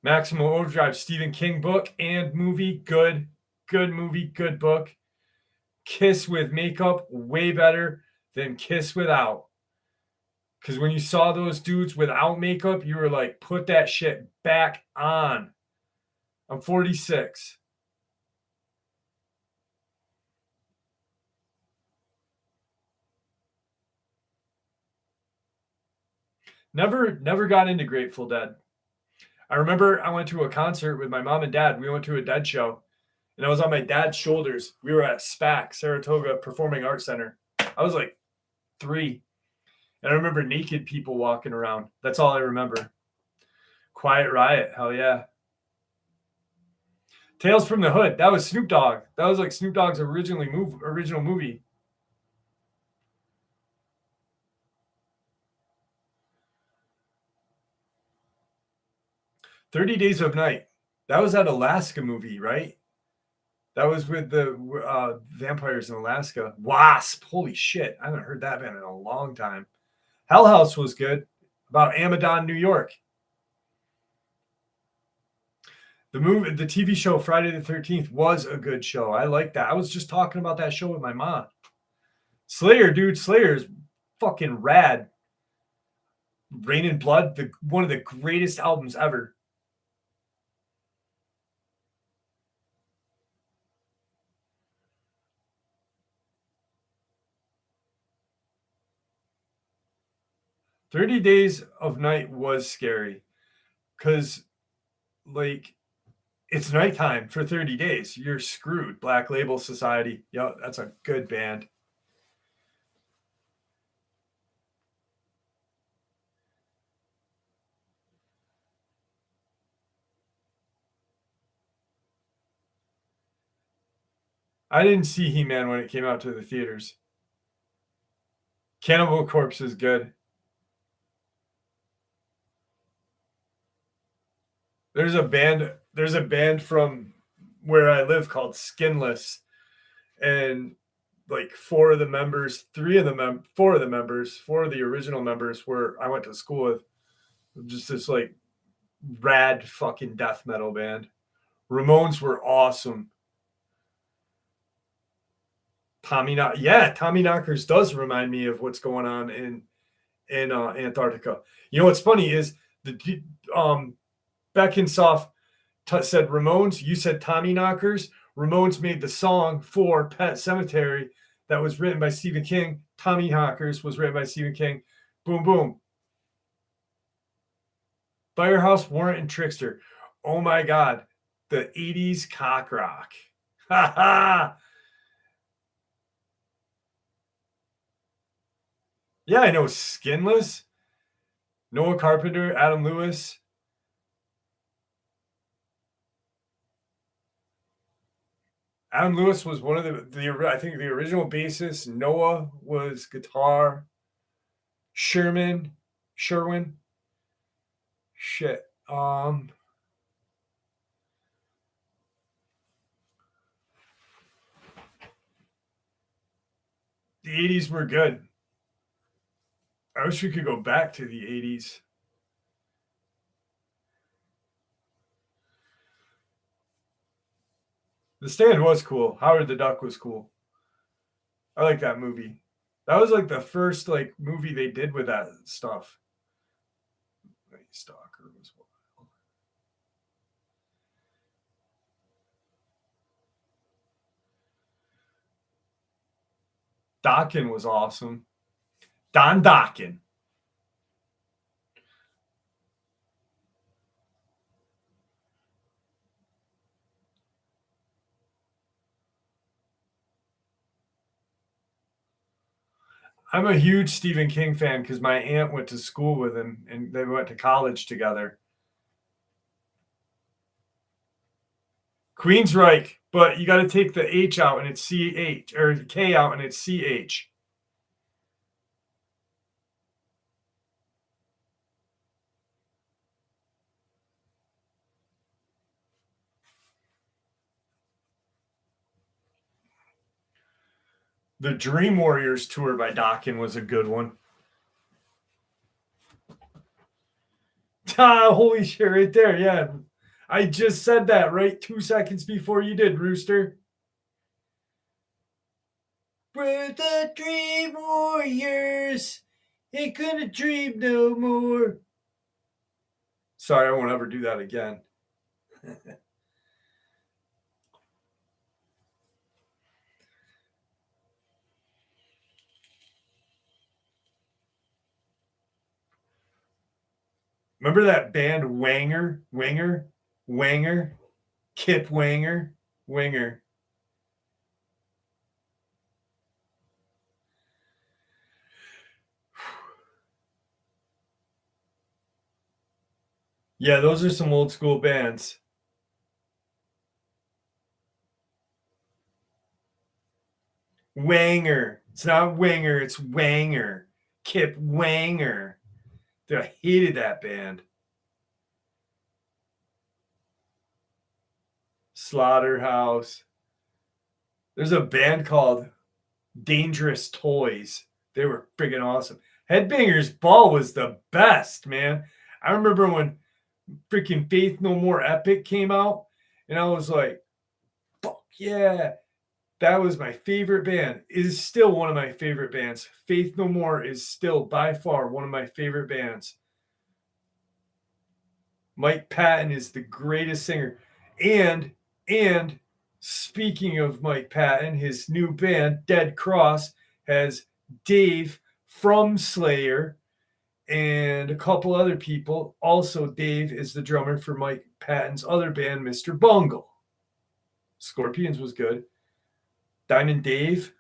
Maximum Overdrive, Stephen King book and movie, good movie, good book. Kiss with makeup, way better than Kiss without. Because when you saw those dudes without makeup, you were like, put that shit back on. I'm 46. Never got into Grateful Dead. I remember I went to a concert with my mom and dad. We went to a Dead show, and I was on my dad's shoulders. We were at SPAC, Saratoga Performing Arts Center. I was like 3. And I remember naked people walking around. That's all I remember. Quiet Riot, hell yeah. Tales from the Hood, that was Snoop Dogg. That was like Snoop Dogg's original movie. 30 Days of Night. That was that Alaska movie, right? That was with the vampires in Alaska. Wasp. Holy shit. I haven't heard that band in a long time. Hell House was good. About Amadon, New York. The TV show Friday the 13th was a good show. I like that. I was just talking about that show with my mom. Slayer, dude. Slayer's fucking rad. Rain and Blood, one of the greatest albums ever. "30 Days of Night" was scary because, like, it's nighttime for 30 days. You're screwed. Black Label Society. Yeah, that's a good band. I didn't see He-Man when it came out to the theaters. Cannibal Corpse is good. There's a band from where I live called Skinless, and like 4 of the original members were I went to school with. Just this like rad fucking death metal band. Ramones were awesome. Tommy Knockers does remind me of what's going on in Antarctica. You know what's funny is the Beckinsoff said Ramones. You said Tommy Knockers. Ramones made the song for Pet Cemetery that was written by Stephen King. Tommy Knockers was written by Stephen King. Boom, boom. Firehouse, Warrant, and Trickster. Oh my God. The 80s cock rock. Ha ha. Yeah, I know Skinless, Noah Carpenter, Adam Lewis. Adam Lewis was one of I think the original bassist. Noah was guitar. Sherwin. Shit. The 80s were good. I wish we could go back to the 80s. The Stand was cool. Howard the Duck was cool. I like that movie. That was like the first like movie they did with that stuff. Stalker was wild. Dokken was awesome. Don Dokken. I'm a huge Stephen King fan because my aunt went to school with him and they went to college together. Queensryche, but you got to take the H out and it's CH, or K out and it's CH. The Dream Warriors tour by Dogman was a good one. Ah, holy shit, right there. Yeah. I just said that right 2 seconds before you did, Rooster. We're the Dream Warriors. Ain't gonna dream no more. Sorry, I won't ever do that again. Remember that band Wanger, Kip Winger. Yeah, those are some old school bands. Wanger. It's not Winger, it's Wanger. Kip Wanger. Dude, I hated that band. Slaughterhouse. There's a band called Dangerous Toys. They were freaking awesome. Headbangers Ball was the best, man. I remember when freaking Faith No More Epic came out, and I was like, fuck yeah. That was my favorite band. It is still one of my favorite bands. Faith No More is still by far one of my favorite bands. Mike Patton is the greatest singer. And speaking of Mike Patton, his new band, Dead Cross, has Dave from Slayer and a couple other people. Also, Dave is the drummer for Mike Patton's other band, Mr. Bungle. Scorpions was good. Diamond Dave.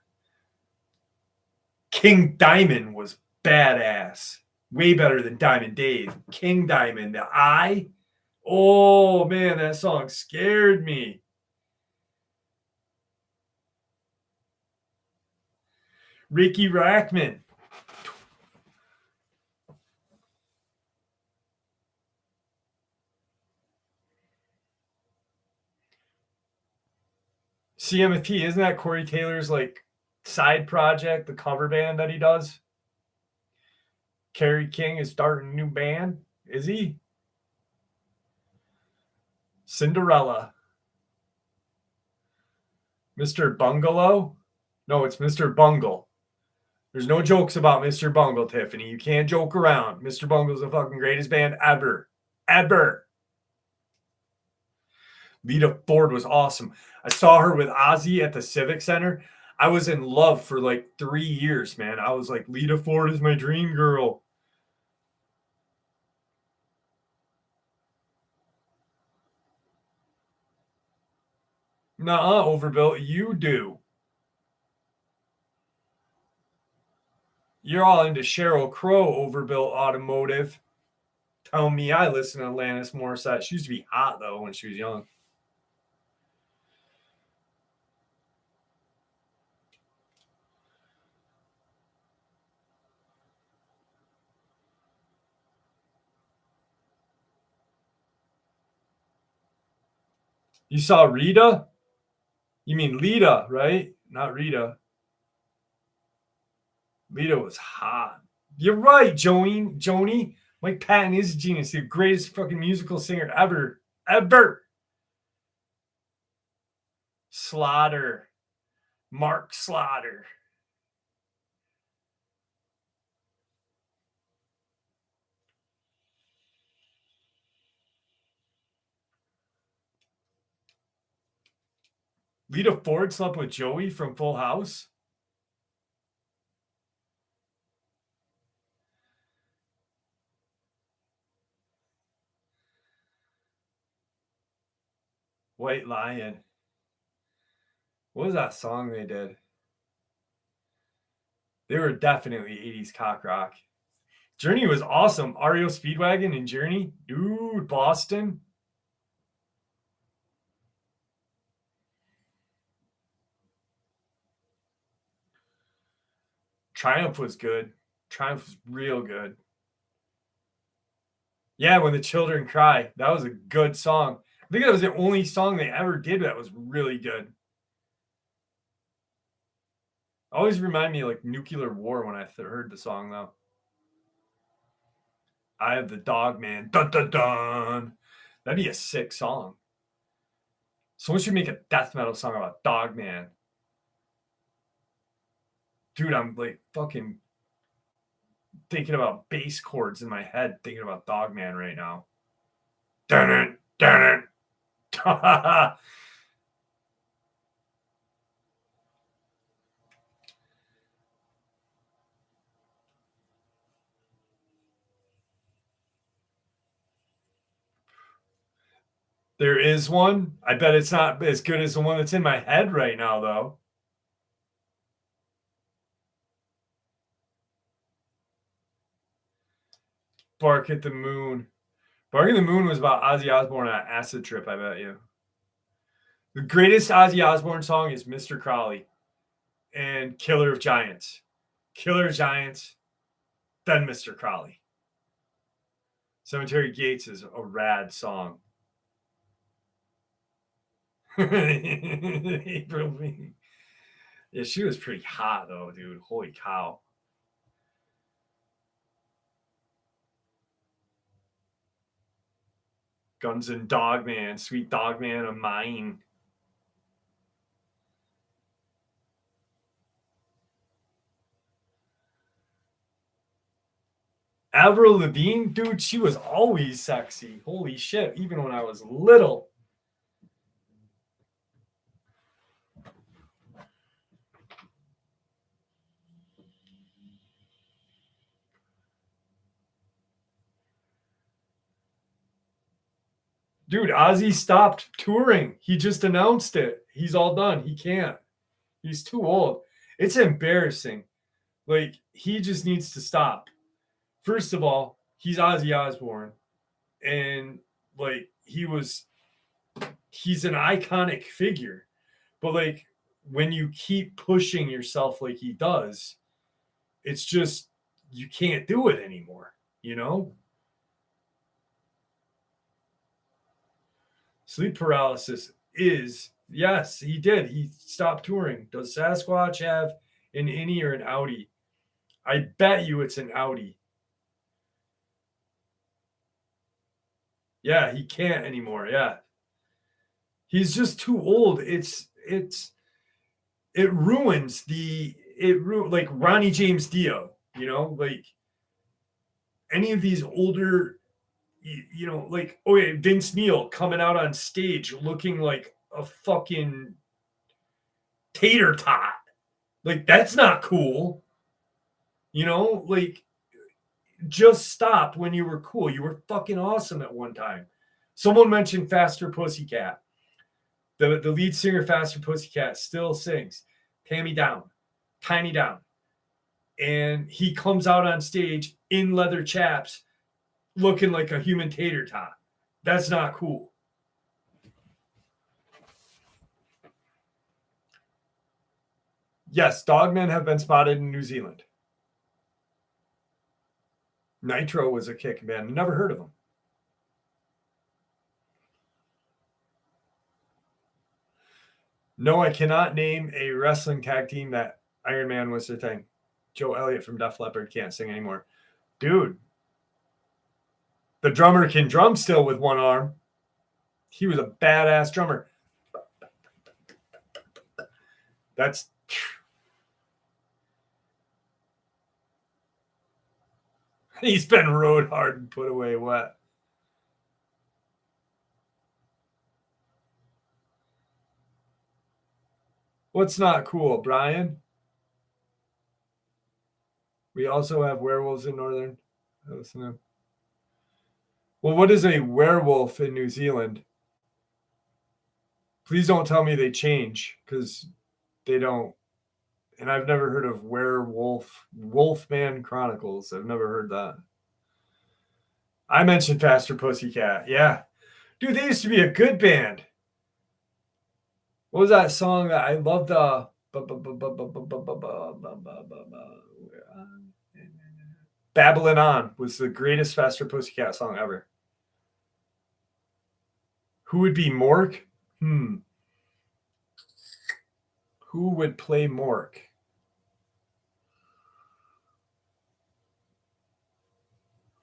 King Diamond was badass. Way better than Diamond Dave. King Diamond, the eye. Oh, man, that song scared me. Ricky Rackman. CMFT, isn't that Corey Taylor's like side project, the cover band that he does? Kerry King is starting a new band. Is he? Cinderella. Mr. Bungalow? No, it's Mr. Bungle. There's no jokes about Mr. Bungle, Tiffany. You can't joke around. Mr. Bungle's the fucking greatest band ever. Ever. Lita Ford was awesome. I saw her with Ozzy at the Civic Center. I was in love for like 3 years, man. I was like, Lita Ford is my dream girl. Nuh-uh, Overbuilt. You do. You're all into Sheryl Crow, Overbuilt Automotive. Tell me I listen to Alanis Morissette. She used to be hot, though, when she was young. You saw Rita? You mean Lita, right? Not Rita. Lita was hot. You're right, Joni. Mike Patton is a genius. The greatest fucking musical singer ever. Ever. Slaughter. Mark Slaughter. Lita Ford slept with Joey from Full House. White Lion. What was that song they did? They were definitely 80s cock rock. Journey was awesome. REO Speedwagon and Journey. Dude, Boston. Triumph was good. Triumph was real good. Yeah, When the Children Cry. That was a good song. I think that was the only song they ever did that was really good. Always remind me of like Nuclear War when I heard the song, though. I Have the Dogman. Dun dun dun. That'd be a sick song. Someone should make a death metal song about Dogman. Dude, I'm like fucking thinking about bass chords in my head, thinking about Dogman right now. Dun it, dun it. There is one. I bet it's not as good as the one that's in my head right now, though. Bark at the Moon. Bark at the Moon was about Ozzy Osbourne on an acid trip, I bet you. The greatest Ozzy Osbourne song is Mr. Crowley and Killer of Giants. Killer of Giants, then Mr. Crowley. Cemetery Gates is a rad song. April Lee. Yeah, she was pretty hot, though, dude. Holy cow. Guns and Dogman, Sweet Dogman of Mine. Avril Lavigne, dude, she was always sexy. Holy shit, even when I was little. Dude, Ozzy stopped touring. He just announced it. He's all done. He can't. He's too old. It's embarrassing. Like, he just needs to stop. First of all, he's Ozzy Osbourne. And, like, he's an iconic figure. But, like, when you keep pushing yourself like he does, it's just, you can't do it anymore, you know? Sleep paralysis is, yes, he did. He stopped touring. Does Sasquatch have an innie or an outie? I bet you it's an outie. Yeah, he can't anymore. Yeah. He's just too old. It ruins like Ronnie James Dio, you know, like any of these older, you know, like, oh yeah, Vince Neil coming out on stage looking like a fucking tater tot. Like, that's not cool. You know, like, just stop when you were cool. You were fucking awesome at one time. Someone mentioned Faster Pussycat. The lead singer, Faster Pussycat, still sings Tammy Down, Tiny Down. And he comes out on stage in leather chaps looking like a human tater tot. That's not cool. Yes, dogmen have been spotted in New Zealand. Nitro was a kick band. Never heard of them. No, I cannot name a wrestling tag team that Iron Man was their thing. Joe Elliott from Def Leppard can't sing anymore. Dude, the drummer can drum still with one arm. He was a badass drummer. That's... He's been rode hard and put away wet. What's not cool, Brian? We also have werewolves in Northern. Well, what is a werewolf in New Zealand? Please don't tell me they change, because they don't. And I've never heard of Wolfman Chronicles. I've never heard that. I mentioned Faster Pussycat. Yeah. Dude, they used to be a good band. What was that song that I loved? Babylon On was the greatest Faster Pussycat song ever. Who would be Mork? Who would play Mork?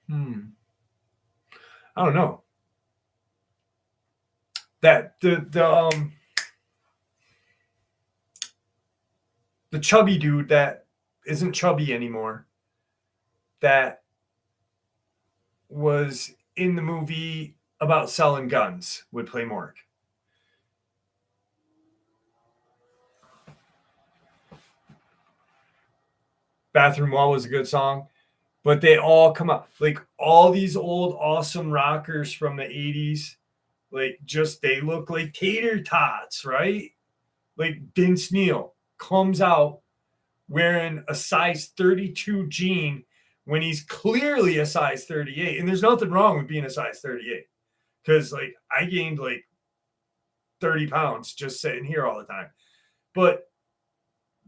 I don't know. That the chubby dude that isn't chubby anymore, that was in the movie about selling guns, would play Mork. Bathroom Wall was a good song, but they all come out like all these old awesome rockers from the 80s, like just they look like tater tots, right? Like Vince Neil comes out wearing a size 32 jean when he's clearly a size 38. And there's nothing wrong with being a size 38. Because like I gained like 30 pounds just sitting here all the time. But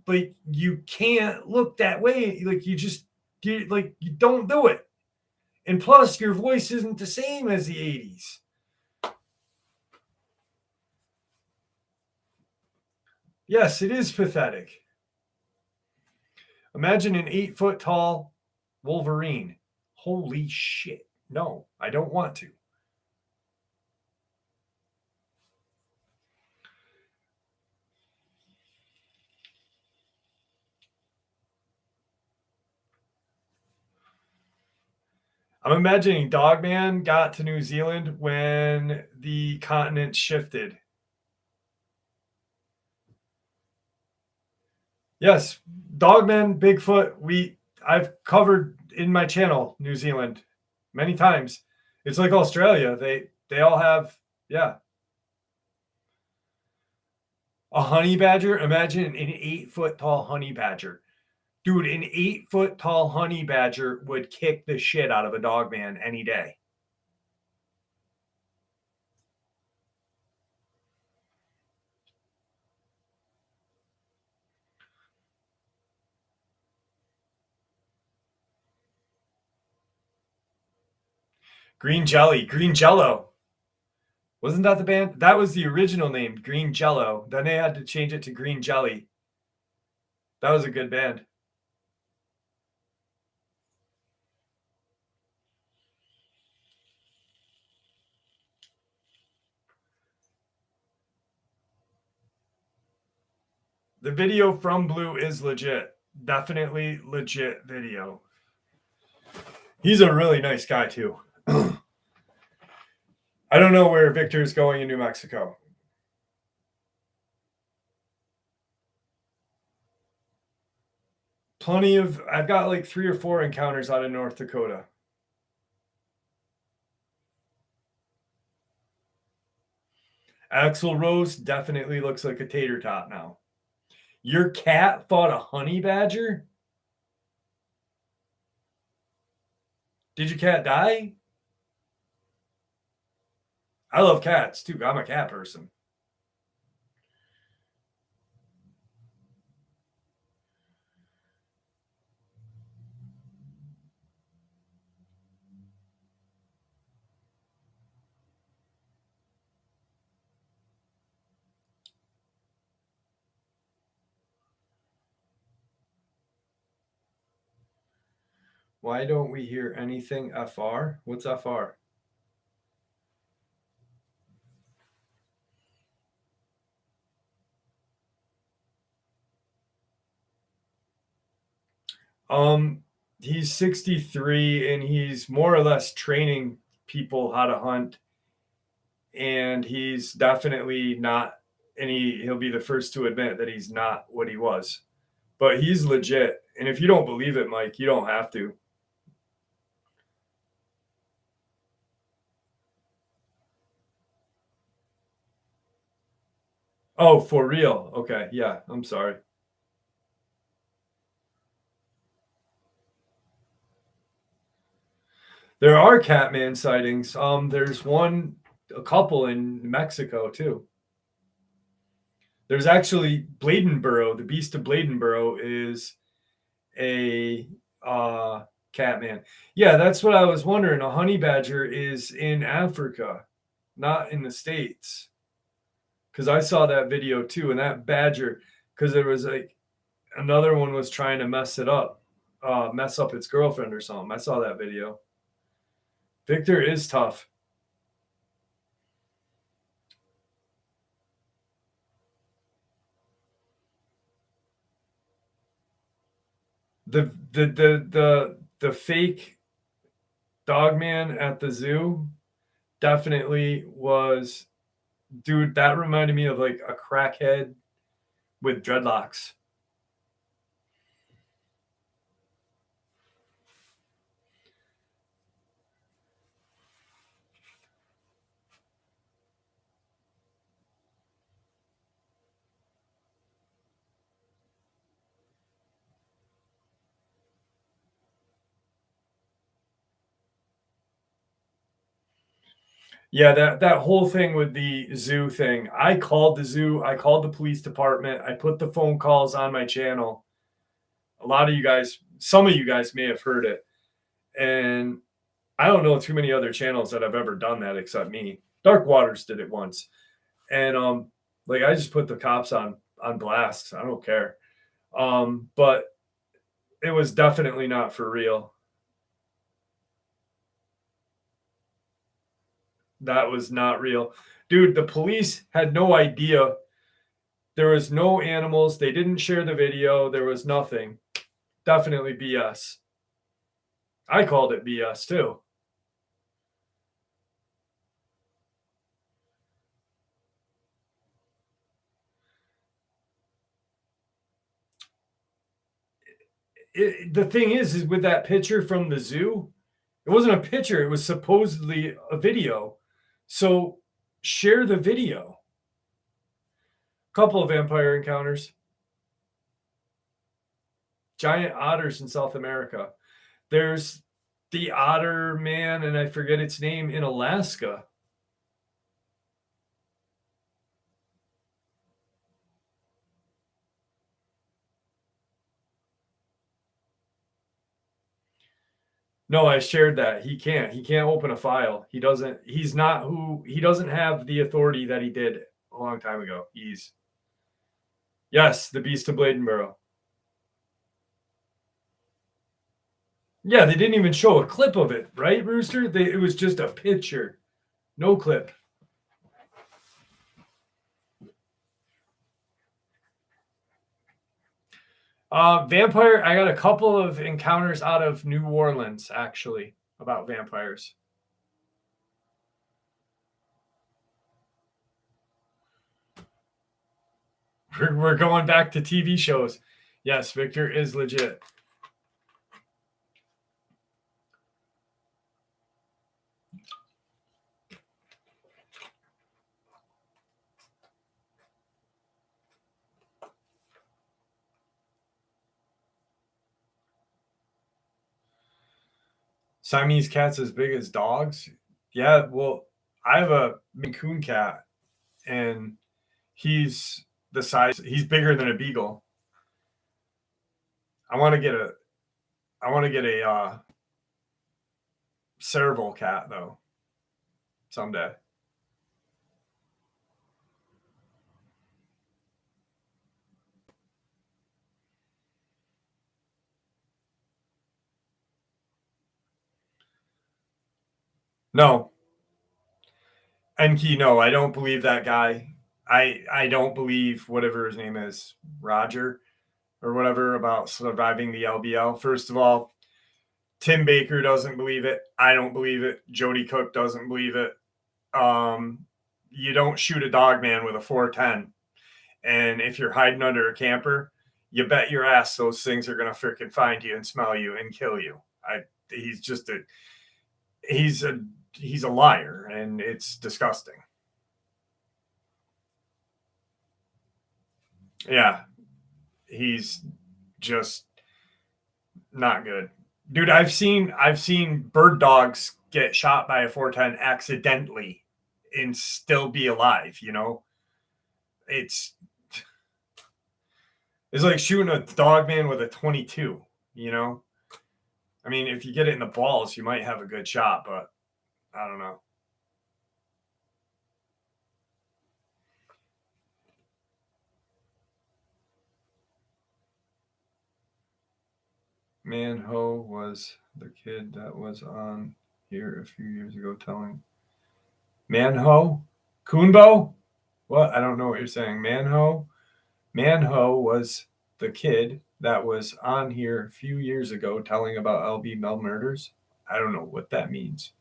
like you can't look that way. Like you don't do it. And plus your voice isn't the same as the 80s. Yes, it is pathetic. Imagine an 8-foot tall Wolverine. Holy shit. No, I don't want to. I'm imagining Dogman got to New Zealand when the continent shifted. Yes, Dogman, Bigfoot, I've covered in my channel New Zealand many times. It's like Australia. They all have, yeah. A honey badger. Imagine an 8-foot tall honey badger. Dude, an 8-foot tall honey badger would kick the shit out of a Dogman any day. Green Jelly, Green Jello. Wasn't that the band? That was the original name, Green Jello. Then they had to change it to Green Jelly. That was a good band. The video from Blue is legit. Definitely legit video. He's a really nice guy, too. I don't know where Victor is going in New Mexico. I've got like 3 or 4 encounters out of North Dakota. Axl Rose definitely looks like a tater tot now. Your cat fought a honey badger? Did your cat die? I love cats too. I'm a cat person. Why don't we hear anything FR? What's FR? He's 63 and he's more or less training people how to hunt. And he's definitely not, and he'll be the first to admit that he's not what he was. But he's legit. And if you don't believe it, Mike, you don't have to. Oh, for real? Okay, yeah, I'm sorry. There are Catman sightings. There's a couple in Mexico too. There's actually Bladenboro. The Beast of Bladenboro is a Catman. Yeah, that's what I was wondering. A honey badger is in Africa, not in the States. Because I saw that video too, and that badger, because there was like another one was trying to mess up its girlfriend or something. I saw that video. Victor is tough. The fake Dogman at the zoo definitely was, dude, that reminded me of like a crackhead with dreadlocks. Yeah, that whole thing with the zoo thing. I called the zoo, I called the police department, I put the phone calls on my channel. A lot of you guys, some of you guys may have heard it. And I don't know too many other channels that have ever done that except me. Dark Waters did it once. And like I just put the cops on blast. I don't care. But it was definitely not for real. That was not real. Dude, the police had no idea. There was no animals. They didn't share the video. There was nothing. Definitely BS. I called it BS too. The thing is with that picture from the zoo, it wasn't a picture. It was supposedly a video. So share the video. Couple of vampire encounters. Giant otters in South America. There's the otter man, and I forget its name, in Alaska. No, I shared that. He can't. He can't open a file. He doesn't. He's not who. He doesn't have the authority that he did a long time ago. Yes, the Beast of Bladenboro. Yeah, they didn't even show a clip of it, right, Rooster? It was just a picture, no clip. Vampire. I got a couple of encounters out of New Orleans actually about vampires. We're going back to TV shows. Yes, Victor is legit. Siamese cats as big as dogs? Yeah, well, I have a Maine Coon cat, and he's the size. He's bigger than a beagle. I want to get a Serval cat though someday. No, Enki. No, I don't believe that guy. I don't believe whatever his name is, Roger or whatever, about surviving the LBL. First of all, Tim Baker doesn't believe it. I don't believe it. Jody Cook doesn't believe it. You don't shoot a dog man with a 410. And if you're hiding under a camper, you bet your ass those things are going to freaking find you and smell you and kill you. He's just he's a liar, and it's disgusting. Yeah, he's just not good. Dude, I've seen bird dogs get shot by a 410 accidentally and still be alive, you know? It's like shooting a Dogman with a 22, you know? I mean, if you get it in the balls, you might have a good shot, but I don't know. Manho was the kid that was on here a few years ago telling Manho? Kunbo? What? I don't know what you're saying. Manho? Manho was the kid that was on here a few years ago telling about LB Mel murders. I don't know what that means.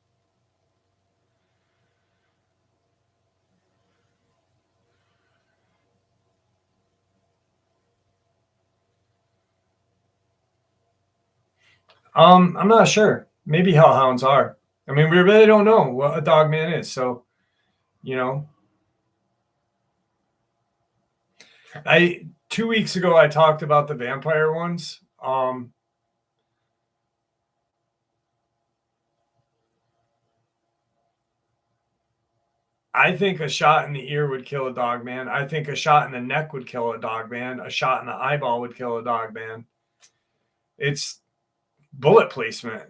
I'm not sure. Maybe hellhounds are. I mean, we really don't know what a dogman is. So, you know, 2 weeks ago I talked about the vampire ones. I think a shot in the ear would kill a dog man. I think a shot in the neck would kill a dog man. A shot in the eyeball would kill a dog man. It's bullet placement.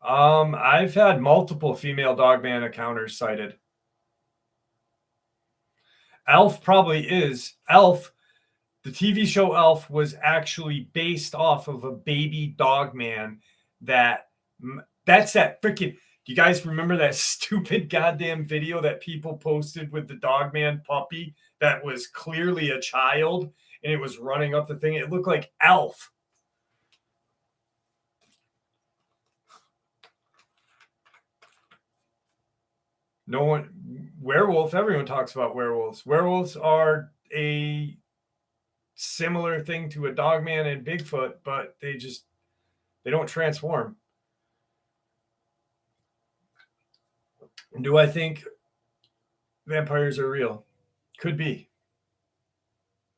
I've had multiple female dogman encounters cited. Elf probably is. Elf, the TV show Elf was actually based off of a baby dogman that's that freaking. Do you guys remember that stupid goddamn video that people posted with the dogman puppy that was clearly a child and it was running up the thing? It looked like Elf. No one, werewolf, everyone talks about werewolves. Werewolves are a similar thing to a dogman and Bigfoot, but they don't transform. Do I think vampires are real? Could be.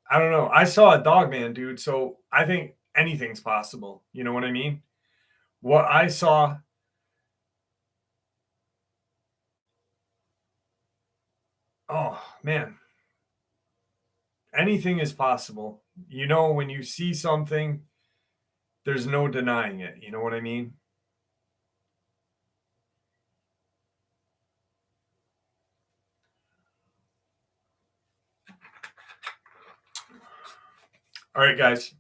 I don't know. I saw a dogman, dude, so I think anything's possible. You know what I mean? What I saw, oh man, anything is possible. You know, when you see something, there's no denying it. You know what I mean? All right, guys.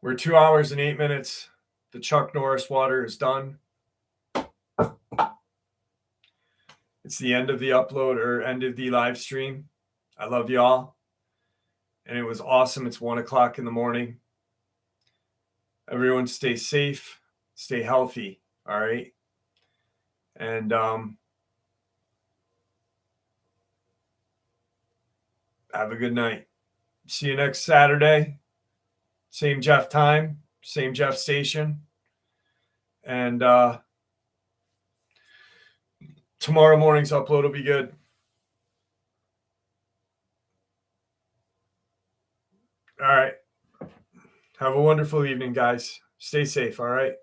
We're 2 hours and 8 minutes. The Chuck Norris water is done. It's the end of the upload or end of the live stream. I love y'all. And it was awesome. It's 1:00 in the morning. Everyone stay safe, stay healthy. All right. And have a good night. See you next Saturday. Same Jeff time, same Jeff station. And tomorrow morning's upload will be good. All right. Have a wonderful evening, guys. Stay safe. All right.